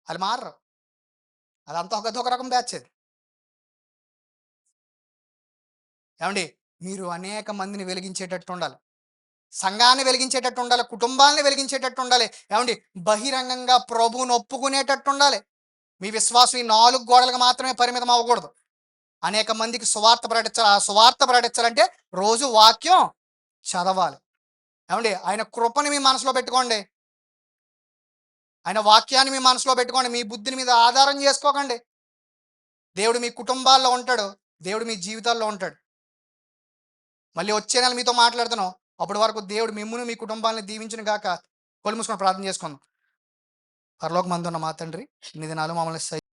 అది మారరు. అదంతా ఒక రకం బ్యాచ్ అది. ఏమండి? మీరు అనేక మందిని వెలిగించేటట్టు ఉండాలి. సంఘాన్ని వెలిగించేటట్టు ఉండాలి. కుటుంబాన్ని వెలిగించేటట్టు ఉండాలి. ఏమండి? బహిరంగంగా ప్రభువుని ఒప్పుకునేటట్టు ఉండాలి. మీ విశ్వాసం ఈ 4 గోడలకు మాత్రమే పరిమితం అవ్వకూడదు. అనేక మందికి సువార్త ప్రకటించాలి. ఆ సువార్త ప్రకటించాలంటే రోజు వాక్యం చదవాలి. ఏమండి? ఆయన కృపని మీ మనసులో పెట్టుకోండి. ఆయన వాక్యాన్ని మీ మనసులో పెట్టుకోండి. మీ బుద్ధిని మీద ఆధారం చేసుకోకండి. దేవుడు మీ కుటుంబాల్లో ఉంటాడు. దేవుడు మీ జీవితాల్లో ఉంటాడు. మళ్ళీ వచ్చే నెల మీతో మాట్లాడుతున్నాం. అప్పటి వరకు దేవుడు మిమ్మును మీ కుటుంబాన్ని దీవించును గాక. కళ్ళు మూసుకొని ప్రార్థన చేసుకుందాం. పరలోకమందున్న మా తండ్రి, ఇన్ని దినాలు మమ్మల్ని